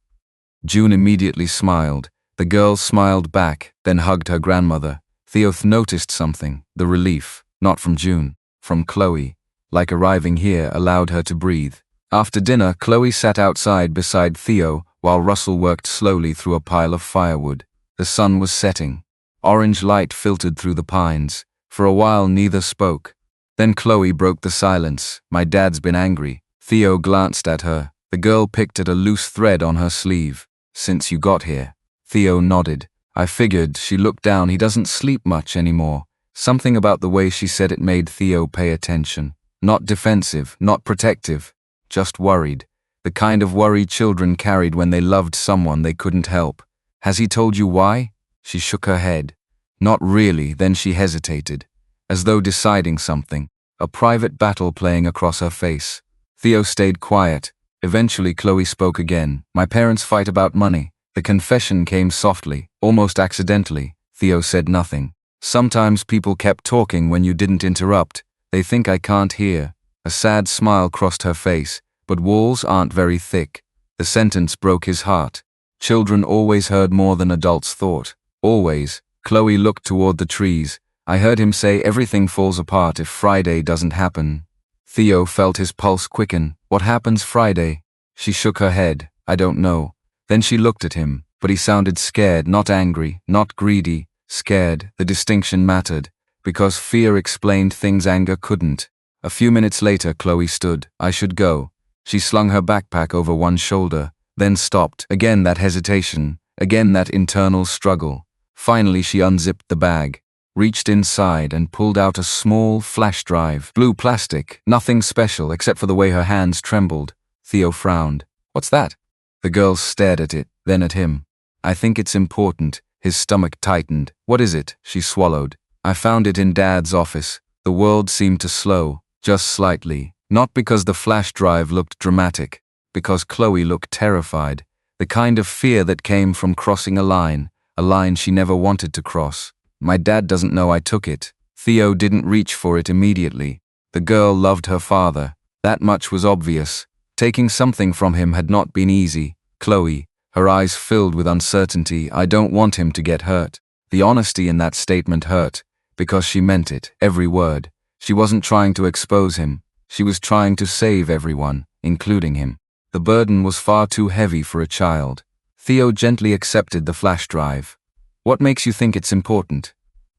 A: June immediately smiled. The girl smiled back, then hugged her grandmother. Theo noticed something, the relief, not from June, from Chloe. Like arriving here allowed her to breathe. After dinner, Chloe sat outside beside Theo while Russell worked slowly through a pile of firewood. The sun was setting. Orange light filtered through the pines. For a while neither spoke. Then Chloe broke the silence. My dad's been angry. Theo glanced at her. The girl picked at a loose thread on her sleeve. Since you got here. Theo nodded. I figured. She looked down. He doesn't sleep much anymore. Something about the way she said it made Theo pay attention. Not defensive, not protective, just worried. The kind of worry children carried when they loved someone they couldn't help. Has he told you why? She shook her head. Not really. Then she hesitated, as though deciding something, a private battle playing across her face. Theo stayed quiet. Eventually Chloe spoke again. My parents fight about money. The confession came softly, almost accidentally. Theo said nothing. Sometimes people kept talking when you didn't interrupt. They think I can't hear. A sad smile crossed her face, but walls aren't very thick. The sentence broke his heart. Children always heard more than adults thought. Always. Chloe looked toward the trees. I heard him say everything falls apart if Friday doesn't happen. Theo felt his pulse quicken. What happens Friday? She shook her head. I don't know. Then she looked at him, but he sounded scared, not angry, not greedy. Scared. The distinction mattered. Because fear explained things anger couldn't. A few minutes later, Chloe stood. I should go. She slung her backpack over one shoulder, then stopped. Again that hesitation, again that internal struggle. Finally she unzipped the bag, reached inside and pulled out a small flash drive. Blue plastic, nothing special except for the way her hands trembled. Theo frowned. What's that? The girl stared at it, then at him. I think it's important. His stomach tightened. What is it? She swallowed. I found it in Dad's office. The world seemed to slow, just slightly. Not because the flash drive looked dramatic, because Chloe looked terrified, the kind of fear that came from crossing a line she never wanted to cross. My dad doesn't know I took it. Theo didn't reach for it immediately. The girl loved her father. That much was obvious. Taking something from him had not been easy. Chloe, her eyes filled with uncertainty, I don't want him to get hurt. The honesty in that statement hurt, because she meant it, every word. She wasn't trying to expose him. She was trying to save everyone, including him. The burden was far too heavy for a child. Theo gently accepted the flash drive. What makes you think it's important?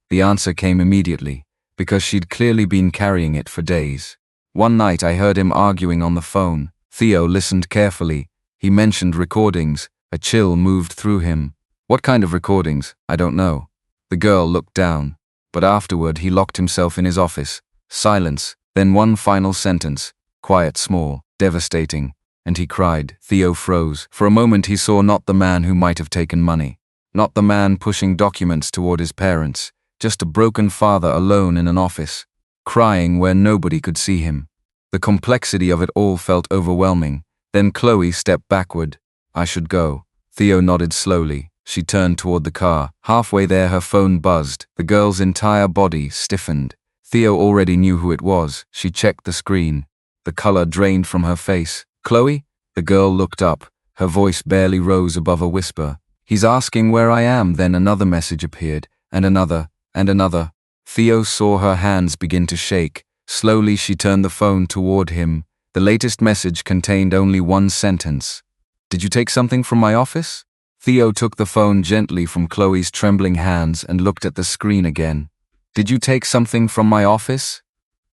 A: The answer came immediately, because she'd clearly been carrying it for days. One night I heard him arguing on the phone. Theo listened carefully. He mentioned recordings. A chill moved through him. What kind of recordings? I don't know. The girl looked down. But afterward he locked himself in his office. Silence, then one final sentence. Quiet, small, devastating. And he cried. Theo froze. For a moment he saw not the man who might have taken money. Not the man pushing documents toward his parents. Just a broken father alone in an office. Crying where nobody could see him. The complexity of it all felt overwhelming. Then Chloe stepped backward. I should go. Theo nodded slowly. She turned toward the car. Halfway there her phone buzzed. The girl's entire body stiffened. Theo already knew who it was. She checked the screen. The color drained from her face. Chloe? The girl looked up. Her voice barely rose above a whisper. He's asking where I am. Then another message appeared, and another, and another. Theo saw her hands begin to shake. Slowly she turned the phone toward him. The latest message contained only one sentence. Did you take something from my office? Theo took the phone gently from Chloe's trembling hands and looked at the screen again. Did you take something from my office?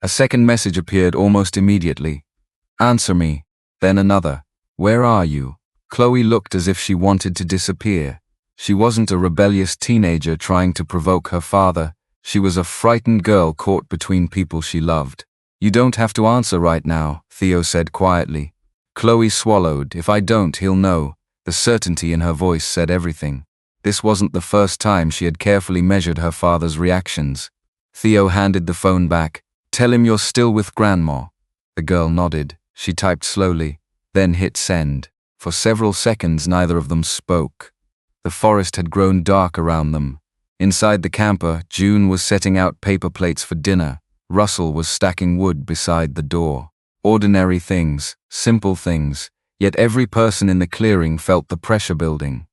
A: A second message appeared almost immediately. Answer me. Then another. Where are you? Chloe looked as if she wanted to disappear. She wasn't a rebellious teenager trying to provoke her father. She was a frightened girl caught between people she loved. You don't have to answer right now, Theo said quietly. Chloe swallowed. If I don't, he'll know. The certainty in her voice said everything. This wasn't the first time she had carefully measured her father's reactions. Theo handed the phone back. Tell him you're still with Grandma. The girl nodded. She typed slowly, then hit send. For several seconds neither of them spoke. The forest had grown dark around them. Inside the camper, June was setting out paper plates for dinner. Russell was stacking wood beside the door. Ordinary things, simple things, yet every person in the clearing felt the pressure building.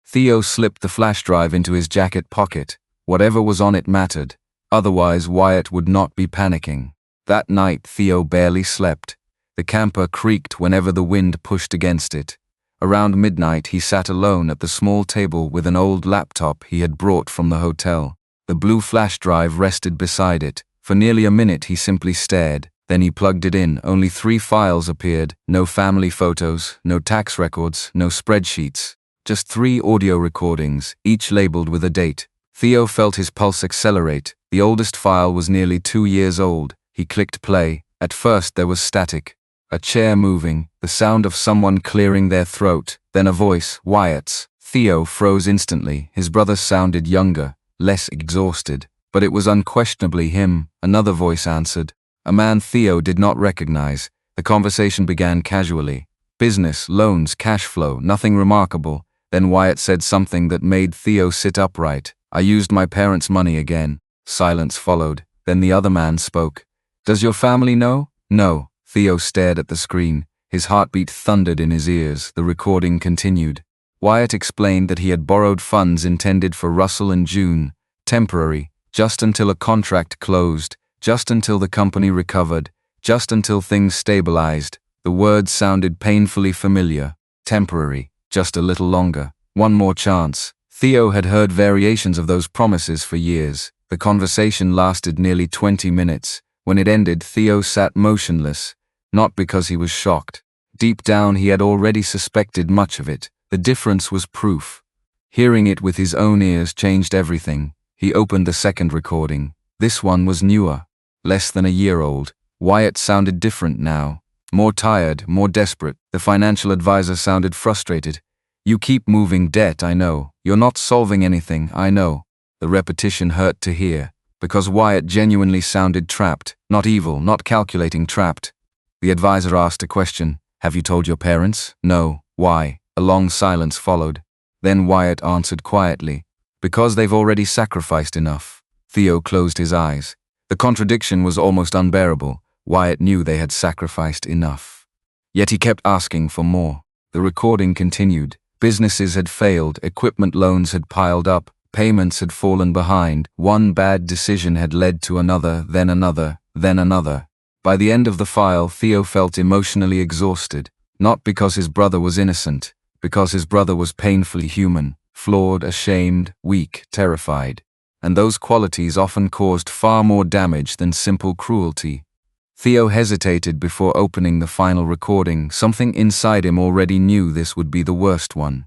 A: Theo slipped the flash drive into his jacket pocket. Whatever was on it mattered. Otherwise, Wyatt would not be panicking. That night, Theo barely slept. The camper creaked whenever the wind pushed against it. Around midnight, he sat alone at the small table with an old laptop he had brought from the hotel. The blue flash drive rested beside it. For nearly a minute, he simply stared. Then he plugged it in. Only 3 files appeared. No family photos, no tax records, no spreadsheets. Just 3 audio recordings, each labeled with a date. Theo felt his pulse accelerate. The oldest file was nearly 2 years old. He clicked play. At first there was static. A chair moving, the sound of someone clearing their throat, then a voice, Wyatt's. Theo froze instantly. His brother sounded younger, less exhausted, but it was unquestionably him. Another voice answered. A man Theo did not recognize. The conversation began casually. Business, loans, cash flow, nothing remarkable. Then Wyatt said something that made Theo sit upright. I used my parents' money again. Silence followed. Then the other man spoke. Does your family know? No. Theo stared at the screen. His heartbeat thundered in his ears. The recording continued. Wyatt explained that he had borrowed funds intended for Russell and June. Temporary. Just until a contract closed. Just until the company recovered. Just until things stabilized. The words sounded painfully familiar. Temporary. Just a little longer. One more chance. Theo had heard variations of those promises for years. The conversation lasted nearly 20 minutes. When it ended, Theo sat motionless. Not because he was shocked. Deep down he had already suspected much of it. The difference was proof. Hearing it with his own ears changed everything. He opened the second recording. This one was newer. Less than a year old. Wyatt sounded different now. More tired, more desperate. The financial advisor sounded frustrated. You keep moving debt, I know. You're not solving anything, I know. The repetition hurt to hear. Because Wyatt genuinely sounded trapped. Not evil, not calculating, trapped. The advisor asked a question. Have you told your parents? No. Why? A long silence followed. Then Wyatt answered quietly. Because they've already sacrificed enough. Theo closed his eyes. The contradiction was almost unbearable. Wyatt knew they had sacrificed enough. Yet he kept asking for more. The recording continued. Businesses had failed, equipment loans had piled up, payments had fallen behind, one bad decision had led to another, then another, then another. By the end of the file, Theo felt emotionally exhausted, not because his brother was innocent, because his brother was painfully human, flawed, ashamed, weak, terrified. And those qualities often caused far more damage than simple cruelty. Theo hesitated before opening the final recording. Something inside him already knew this would be the worst one.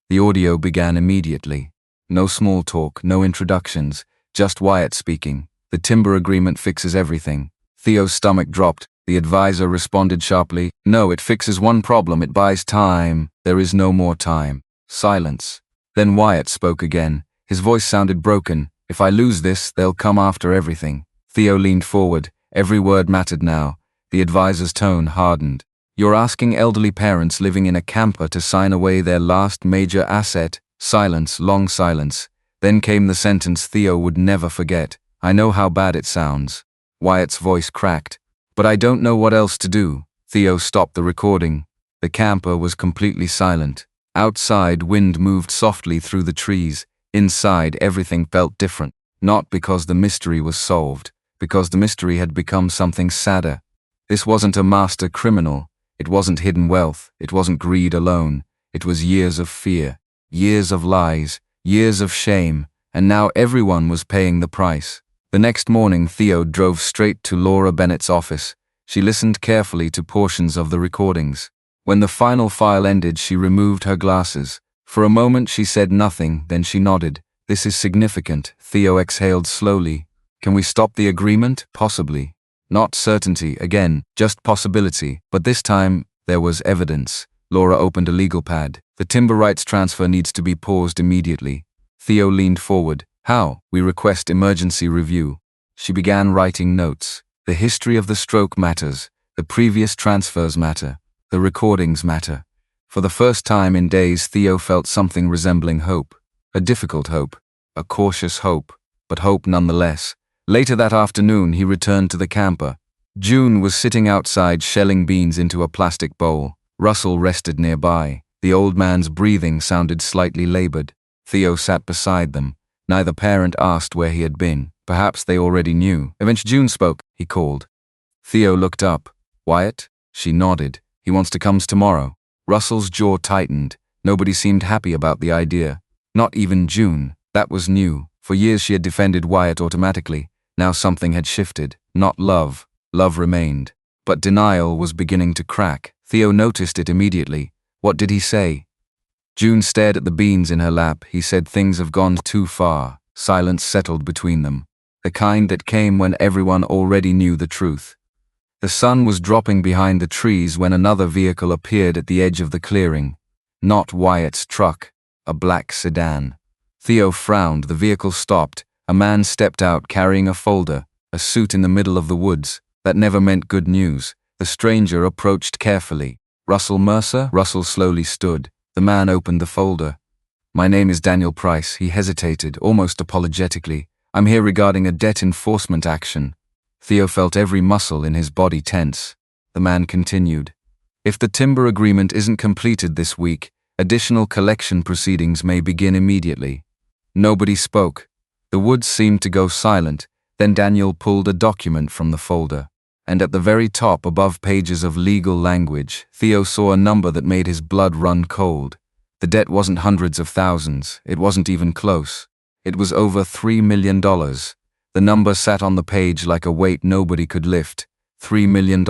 A: The audio began immediately. No small talk, no introductions, just Wyatt speaking. The timber agreement fixes everything. Theo's stomach dropped. The advisor responded sharply. No, it fixes one problem. It buys time. There is no more time. Silence. Then Wyatt spoke again. His voice sounded broken. If I lose this, they'll come after everything. Theo leaned forward. Every word mattered now. The advisor's tone hardened. You're asking elderly parents living in a camper to sign away their last major asset. Silence, long silence. Then came the sentence Theo would never forget. I know how bad it sounds. Wyatt's voice cracked. But I don't know what else to do. Theo stopped the recording. The camper was completely silent. Outside, wind moved softly through the trees. Inside, everything felt different. Not because the mystery was solved, because the mystery had become something sadder. This wasn't a master criminal. It wasn't hidden wealth. It wasn't greed alone. It was years of fear, years of lies, years of shame, and now everyone was paying the price. The next morning, Theo drove straight to Laura Bennett's office. She listened carefully to portions of the recordings. When the final file ended, she removed her glasses. For a moment, she said nothing, then she nodded. This is significant. Theo exhaled slowly. Can we stop the agreement? Possibly. Not certainty, again, just possibility. But this time, there was evidence. Laura opened a legal pad. The timber rights transfer needs to be paused immediately. Theo leaned forward. How? We request emergency review. She began writing notes. The history of the stroke matters. The previous transfers matter. The recordings matter. For the first time in days, Theo felt something resembling hope. A difficult hope. A cautious hope. But hope nonetheless. Later that afternoon, he returned to the camper. June was sitting outside shelling beans into a plastic bowl. Russell rested nearby. The old man's breathing sounded slightly labored. Theo sat beside them. Neither parent asked where he had been. Perhaps they already knew. Eventually June spoke. He called. Theo looked up. Wyatt? She nodded. He wants to come tomorrow. Russell's jaw tightened. Nobody seemed happy about the idea. Not even June. That was new. For years she had defended Wyatt automatically. Now something had shifted. Not love. Love remained. But denial was beginning to crack. Theo noticed it immediately. What did he say? June stared at the beans in her lap. He said things have gone too far. Silence settled between them. The kind that came when everyone already knew the truth. The sun was dropping behind the trees when another vehicle appeared at the edge of the clearing. Not Wyatt's truck. A black sedan. Theo frowned. The vehicle stopped. A man stepped out carrying a folder, a suit in the middle of the woods. That never meant good news. The stranger approached carefully. Russell Mercer? Russell slowly stood. The man opened the folder. My name is Daniel Price. He hesitated, almost apologetically. I'm here regarding a debt enforcement action. Theo felt every muscle in his body tense. The man continued. If the timber agreement isn't completed this week, additional collection proceedings may begin immediately. Nobody spoke. The woods seemed to go silent. Then Daniel pulled a document from the folder. And at the very top, above pages of legal language, Theo saw a number that made his blood run cold. The debt wasn't hundreds of thousands. It wasn't even close. It was over $3 million. The number sat on the page like a weight nobody could lift. $3 million.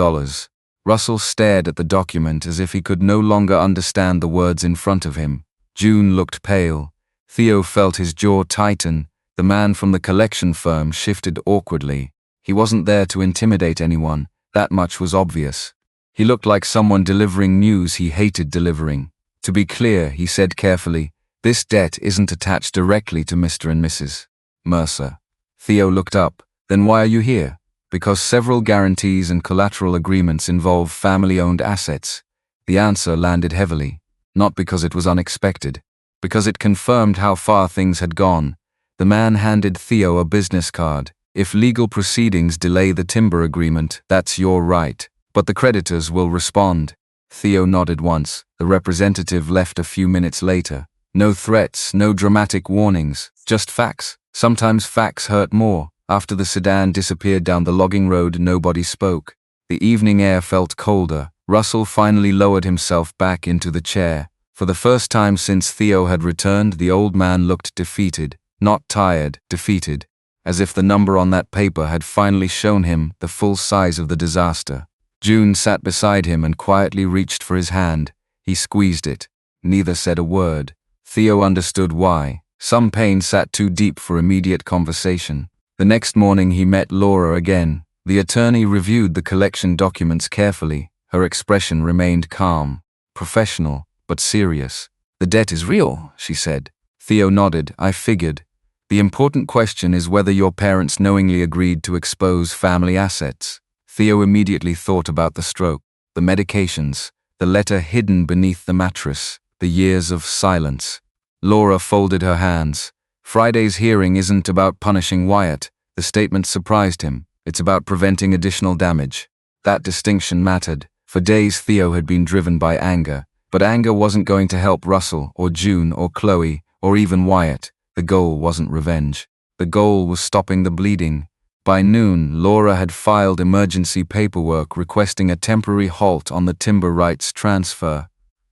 A: Russell stared at the document as if he could no longer understand the words in front of him. June looked pale. Theo felt his jaw tighten. The man from the collection firm shifted awkwardly. He wasn't there to intimidate anyone. That much was obvious. He looked like someone delivering news he hated delivering. To be clear, he said carefully, this debt isn't attached directly to Mr. and Mrs. Mercer. Theo looked up. Then why are you here? Because several guarantees and collateral agreements involve family-owned assets. The answer landed heavily, not because it was unexpected, because it confirmed how far things had gone. The man handed Theo a business card. If legal proceedings delay the timber agreement, that's your right, but the creditors will respond. Theo nodded once. The representative left a few minutes later. No threats, no dramatic warnings, just facts. Sometimes facts hurt more. After the sedan disappeared down the logging road, nobody spoke. The evening air felt colder. Russell finally lowered himself back into the chair. For the first time since Theo had returned, the old man looked defeated. Not tired, defeated. As if the number on that paper had finally shown him the full size of the disaster. June sat beside him and quietly reached for his hand. He squeezed it. Neither said a word. Theo understood why. Some pain sat too deep for immediate conversation. The next morning he met Laura again. The attorney reviewed the collection documents carefully. Her expression remained calm, professional, but serious. "The debt is real," she said. Theo nodded. "I figured. The important question is whether your parents knowingly agreed to expose family assets." Theo immediately thought about the stroke, the medications, the letter hidden beneath the mattress, the years of silence. Laura folded her hands. "Friday's hearing isn't about punishing Wyatt." The statement surprised him. "It's about preventing additional damage." That distinction mattered. For days Theo had been driven by anger, but anger wasn't going to help Russell or June or Chloe or even Wyatt. The goal wasn't revenge. The goal was stopping the bleeding. By noon, Laura had filed emergency paperwork requesting a temporary halt on the timber rights transfer.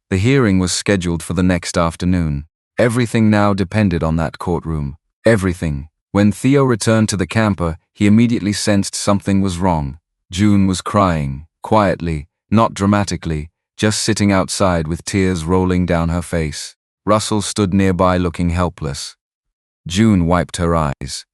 A: The hearing was scheduled for the next afternoon. Everything now depended on that courtroom. Everything. When Theo returned to the camper, he immediately sensed something was wrong. June was crying, quietly, not dramatically, just sitting outside with tears rolling down her face. Russell stood nearby looking helpless. June wiped her eyes.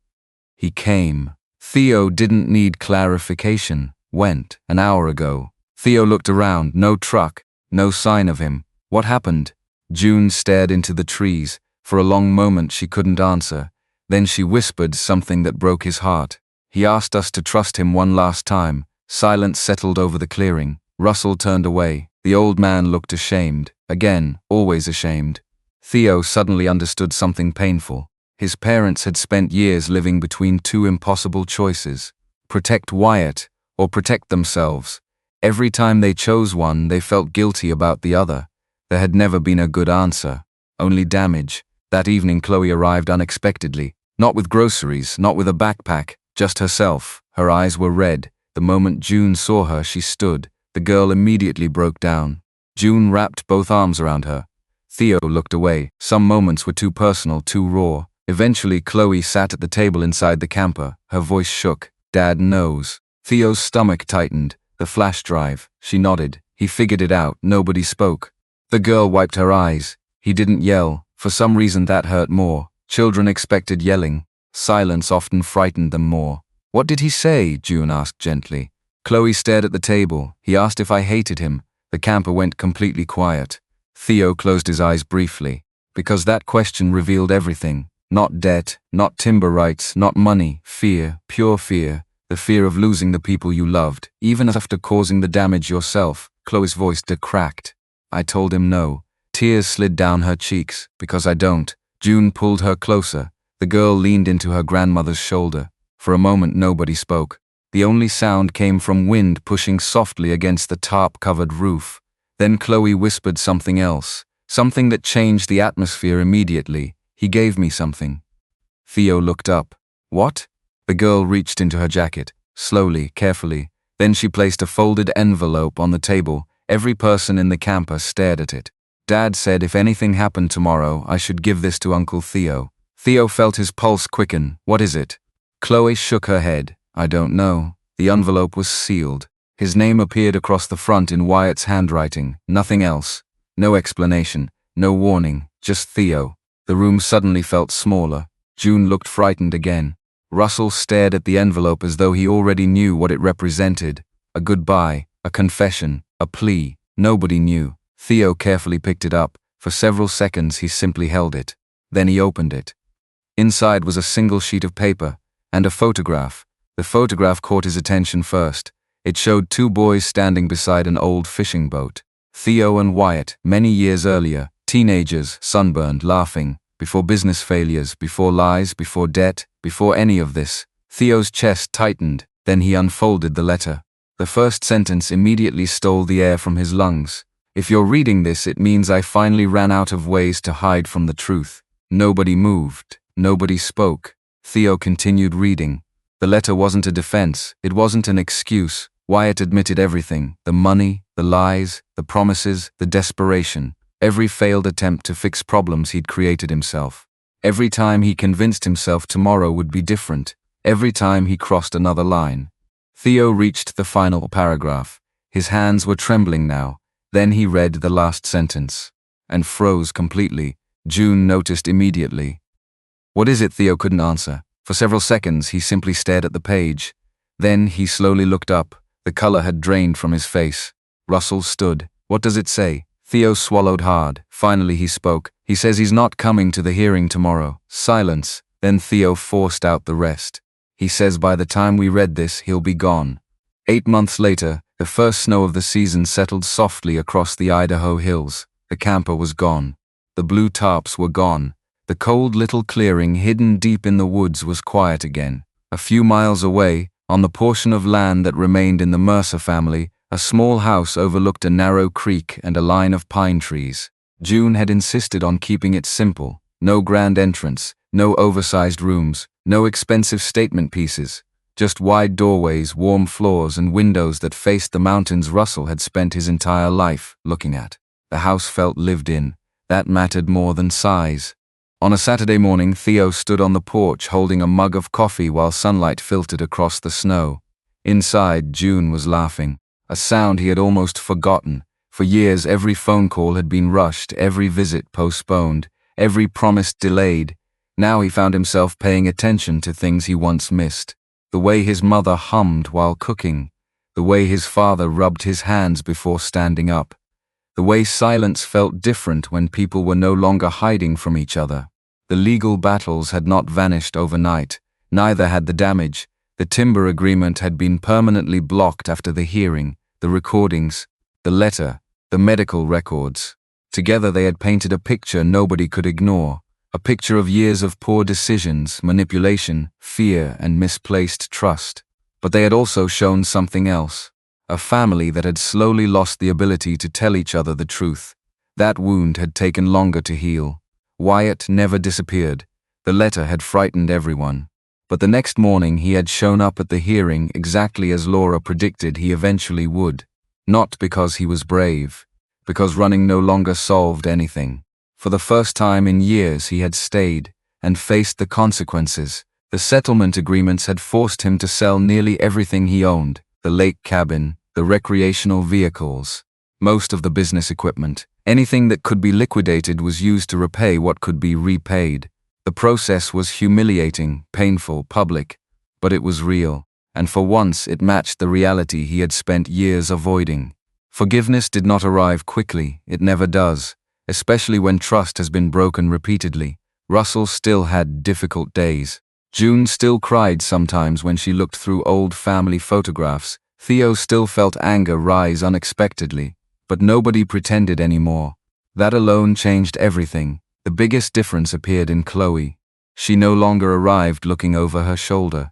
A: He came. Theo didn't need clarification. Went an hour ago. Theo looked around. No truck. No sign of him. What happened? June stared into the trees. For a long moment she couldn't answer. Then she whispered something that broke his heart. "He asked us to trust him one last time." Silence settled over the clearing. Russell turned away. The old man looked ashamed. Again, always ashamed. Theo suddenly understood something painful. His parents had spent years living between two impossible choices. Protect Wyatt or protect themselves. Every time they chose one, they felt guilty about the other. There had never been a good answer. Only damage. That evening Chloe arrived unexpectedly. Not with groceries, not with a backpack, just herself. Her eyes were red. The moment June saw her, she stood. The girl immediately broke down. June wrapped both arms around her. Theo looked away. Some moments were too personal, too raw. Eventually, Chloe sat at the table inside the camper. Her voice shook. "Dad knows." Theo's stomach tightened. "The flash drive." She nodded. He figured it out. Nobody spoke. The girl wiped her eyes. He didn't yell. For some reason that hurt more. Children expected yelling. Silence often frightened them more. "What did he say?" June asked gently. Chloe stared at the table. "He asked if I hated him." The camper went completely quiet. Theo closed his eyes briefly. Because that question revealed everything. Not debt, not timber rights, not money. Fear, pure fear. The fear of losing the people you loved, even after causing the damage yourself. Chloe's voice cracked. "I told him no." Tears slid down her cheeks. "Because I don't." June pulled her closer. The girl leaned into her grandmother's shoulder. For a moment nobody spoke. The only sound came from wind pushing softly against the tarp-covered roof. Then Chloe whispered something else, something that changed the atmosphere immediately. "He gave me something." Theo looked up. "What?" The girl reached into her jacket, slowly, carefully. Then she placed a folded envelope on the table. Every person in the camper stared at it. "Dad said if anything happened tomorrow, I should give this to Uncle Theo." Theo felt his pulse quicken. "What is it?" Chloe shook her head. "I don't know." The envelope was sealed. His name appeared across the front in Wyatt's handwriting. Nothing else. No explanation. No warning. Just Theo. The room suddenly felt smaller. June looked frightened again. Russell stared at the envelope as though he already knew what it represented. A goodbye, a confession, a plea. Nobody knew. Theo carefully picked it up. For several seconds he simply held it. Then he opened it. Inside was a single sheet of paper and a photograph. The photograph caught his attention first. It showed two boys standing beside an old fishing boat. Theo and Wyatt, many years earlier, teenagers, sunburned, laughing, before business failures, before lies, before debt, before any of this. Theo's chest tightened, then he unfolded the letter. The first sentence immediately stole the air from his lungs. If you're reading this, it means I finally ran out of ways to hide from the truth. Nobody moved. Nobody spoke. Theo continued reading. The letter wasn't a defense. It wasn't an excuse. Wyatt admitted everything. The money, the lies, the promises, the desperation. Every failed attempt to fix problems he'd created himself. Every time he convinced himself tomorrow would be different. Every time he crossed another line. Theo reached the final paragraph. His hands were trembling now. Then he read the last sentence. And froze completely. June noticed immediately. "What is it?" Theo couldn't answer. For several seconds he simply stared at the page. Then he slowly looked up. The color had drained from his face. Russell stood. "What does it say?" Theo swallowed hard. Finally he spoke. "He says he's not coming to the hearing tomorrow." Silence. Then Theo forced out the rest. "He says by the time we read this, he'll be gone." 8 months later, the first snow of the season settled softly across the Idaho hills. The camper was gone. The blue tarps were gone. The cold little clearing hidden deep in the woods was quiet again. A few miles away, on the portion of land that remained in the Mercer family, a small house overlooked a narrow creek and a line of pine trees. June had insisted on keeping it simple. No grand entrance, no oversized rooms, no expensive statement pieces. Just wide doorways, warm floors, and windows that faced the mountains Russell had spent his entire life looking at. The house felt lived in. That mattered more than size. On a Saturday morning, Theo stood on the porch holding a mug of coffee while sunlight filtered across the snow. Inside, June was laughing, a sound he had almost forgotten. For years, every phone call had been rushed, every visit postponed, every promise delayed. Now he found himself paying attention to things he once missed. The way his mother hummed while cooking. The way his father rubbed his hands before standing up. The way silence felt different when people were no longer hiding from each other. The legal battles had not vanished overnight. Neither had the damage. The timber agreement had been permanently blocked after the hearing, the recordings, the letter, the medical records. Together they had painted a picture nobody could ignore. A picture of years of poor decisions, manipulation, fear, and misplaced trust. But they had also shown something else. A family that had slowly lost the ability to tell each other the truth. That wound had taken longer to heal. Wyatt never disappeared. The letter had frightened everyone. But the next morning he had shown up at the hearing exactly as Laura predicted he eventually would. Not because he was brave. Because running no longer solved anything. For the first time in years he had stayed and faced the consequences. The settlement agreements had forced him to sell nearly everything he owned. The lake cabin, the recreational vehicles, most of the business equipment. Anything that could be liquidated was used to repay what could be repaid. The process was humiliating, painful, public, but it was real, and for once it matched the reality he had spent years avoiding. Forgiveness did not arrive quickly, it never does, especially when trust has been broken repeatedly. Russell still had difficult days. June still cried sometimes when she looked through old family photographs. Theo still felt anger rise unexpectedly, but nobody pretended anymore. That alone changed everything. The biggest difference appeared in Chloe. She no longer arrived looking over her shoulder.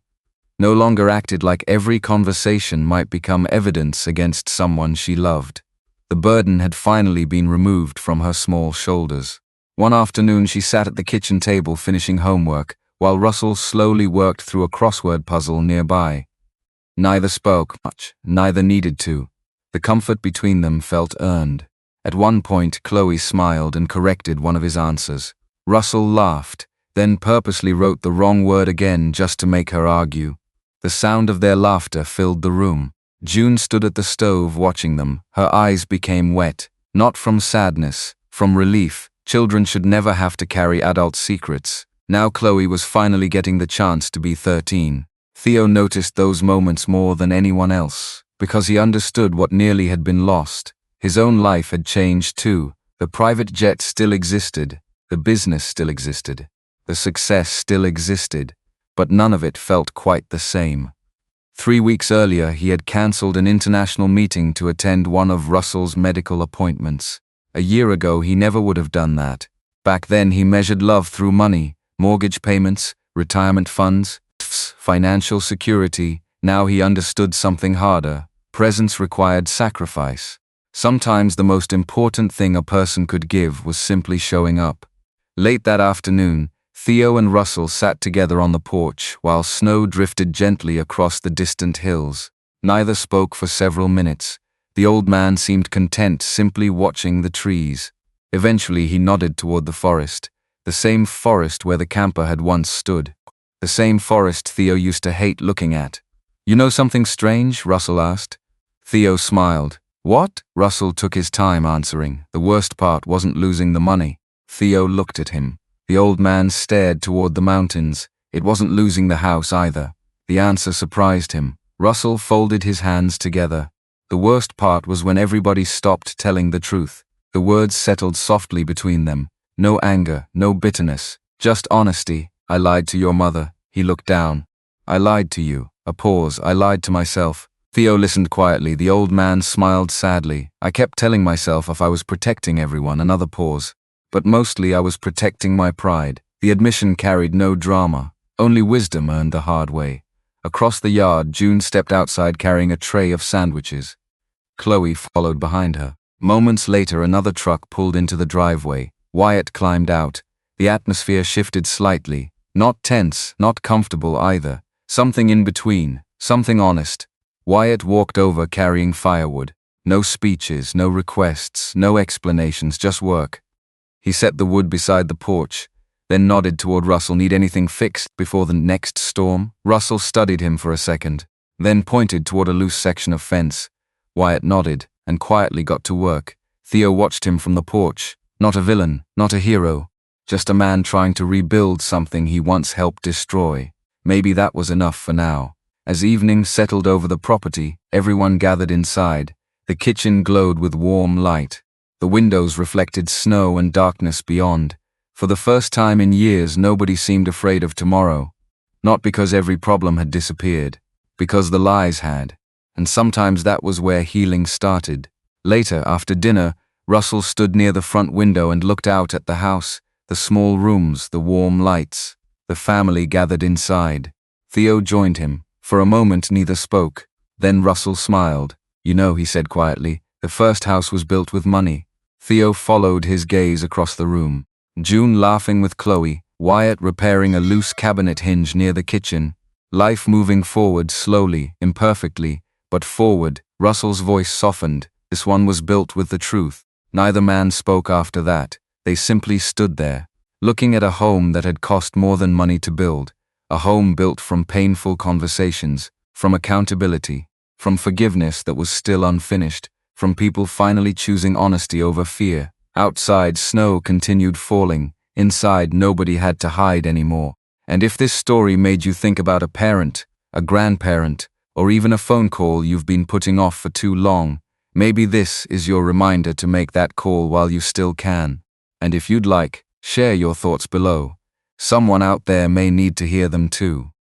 A: No longer acted like every conversation might become evidence against someone she loved. The burden had finally been removed from her small shoulders. One afternoon she sat at the kitchen table finishing homework, while Russell slowly worked through a crossword puzzle nearby. Neither spoke much, neither needed to. The comfort between them felt earned. At one point, Chloe smiled and corrected one of his answers. Russell laughed, then purposely wrote the wrong word again just to make her argue. The sound of their laughter filled the room. June stood at the stove watching them. Her eyes became wet, not from sadness, from relief. Children should never have to carry adult secrets. Now Chloe was finally getting the chance to be 13. Theo noticed those moments more than anyone else, because he understood what nearly had been lost. His own life had changed too. The private jet still existed, the business still existed, the success still existed, but none of it felt quite the same. 3 weeks earlier, he had cancelled an international meeting to attend one of Russell's medical appointments. A year ago, he never would have done that. Back then, he measured love through money, mortgage payments, retirement funds, financial security. Now he understood something harder. Presence required sacrifice. Sometimes the most important thing a person could give was simply showing up. Late that afternoon, Theo and Russell sat together on the porch while snow drifted gently across the distant hills. Neither spoke for several minutes. The old man seemed content simply watching the trees. Eventually he nodded toward the forest, the same forest where the camper had once stood. The same forest Theo used to hate looking at. "You know something strange?" Russell asked. Theo smiled. "What?" Russell took his time answering. The worst part wasn't losing the money. Theo looked at him. The old man stared toward the mountains. It wasn't losing the house either. The answer surprised him. Russell folded his hands together. The worst part was when everybody stopped telling the truth. The words settled softly between them. No anger, no bitterness, just honesty. "I lied to your mother." He looked down. "I lied to you." A pause. "I lied to myself." Theo listened quietly. The old man smiled sadly. "I kept telling myself if I was protecting everyone." Another pause. "But mostly I was protecting my pride." The admission carried no drama, only wisdom earned the hard way. Across the yard, June stepped outside carrying a tray of sandwiches. Chloe followed behind her. Moments later, another truck pulled into the driveway. Wyatt climbed out. The atmosphere shifted slightly. Not tense, not comfortable either. Something in between, something honest. Wyatt walked over carrying firewood. No speeches, no requests, no explanations, just work. He set the wood beside the porch, then nodded toward Russell. "Need anything fixed before the next storm?" Russell studied him for a second, then pointed toward a loose section of fence. Wyatt nodded and quietly got to work. Theo watched him from the porch. Not a villain, not a hero, just a man trying to rebuild something he once helped destroy. Maybe that was enough for now. As evening settled over the property, everyone gathered inside. The kitchen glowed with warm light. The windows reflected snow and darkness beyond. For the first time in years, nobody seemed afraid of tomorrow. Not because every problem had disappeared, because the lies had. And sometimes that was where healing started. Later, after dinner, Russell stood near the front window and looked out at the house, the small rooms, the warm lights. The family gathered inside. Theo joined him. For a moment, neither spoke. Then Russell smiled. "You know," he said quietly, "the first house was built with money." Theo followed his gaze across the room. June laughing with Chloe, Wyatt repairing a loose cabinet hinge near the kitchen. Life moving forward slowly, imperfectly, but forward. Russell's voice softened. This one was built with the truth. Neither man spoke after that. They simply stood there, looking at a home that had cost more than money to build. A home built from painful conversations, from accountability, from forgiveness that was still unfinished, from people finally choosing honesty over fear. Outside, snow continued falling. Inside, nobody had to hide anymore. And if this story made you think about a parent, a grandparent, or even a phone call you've been putting off for too long, maybe this is your reminder to make that call while you still can. And if you'd like, share your thoughts below. Someone out there may need to hear them too.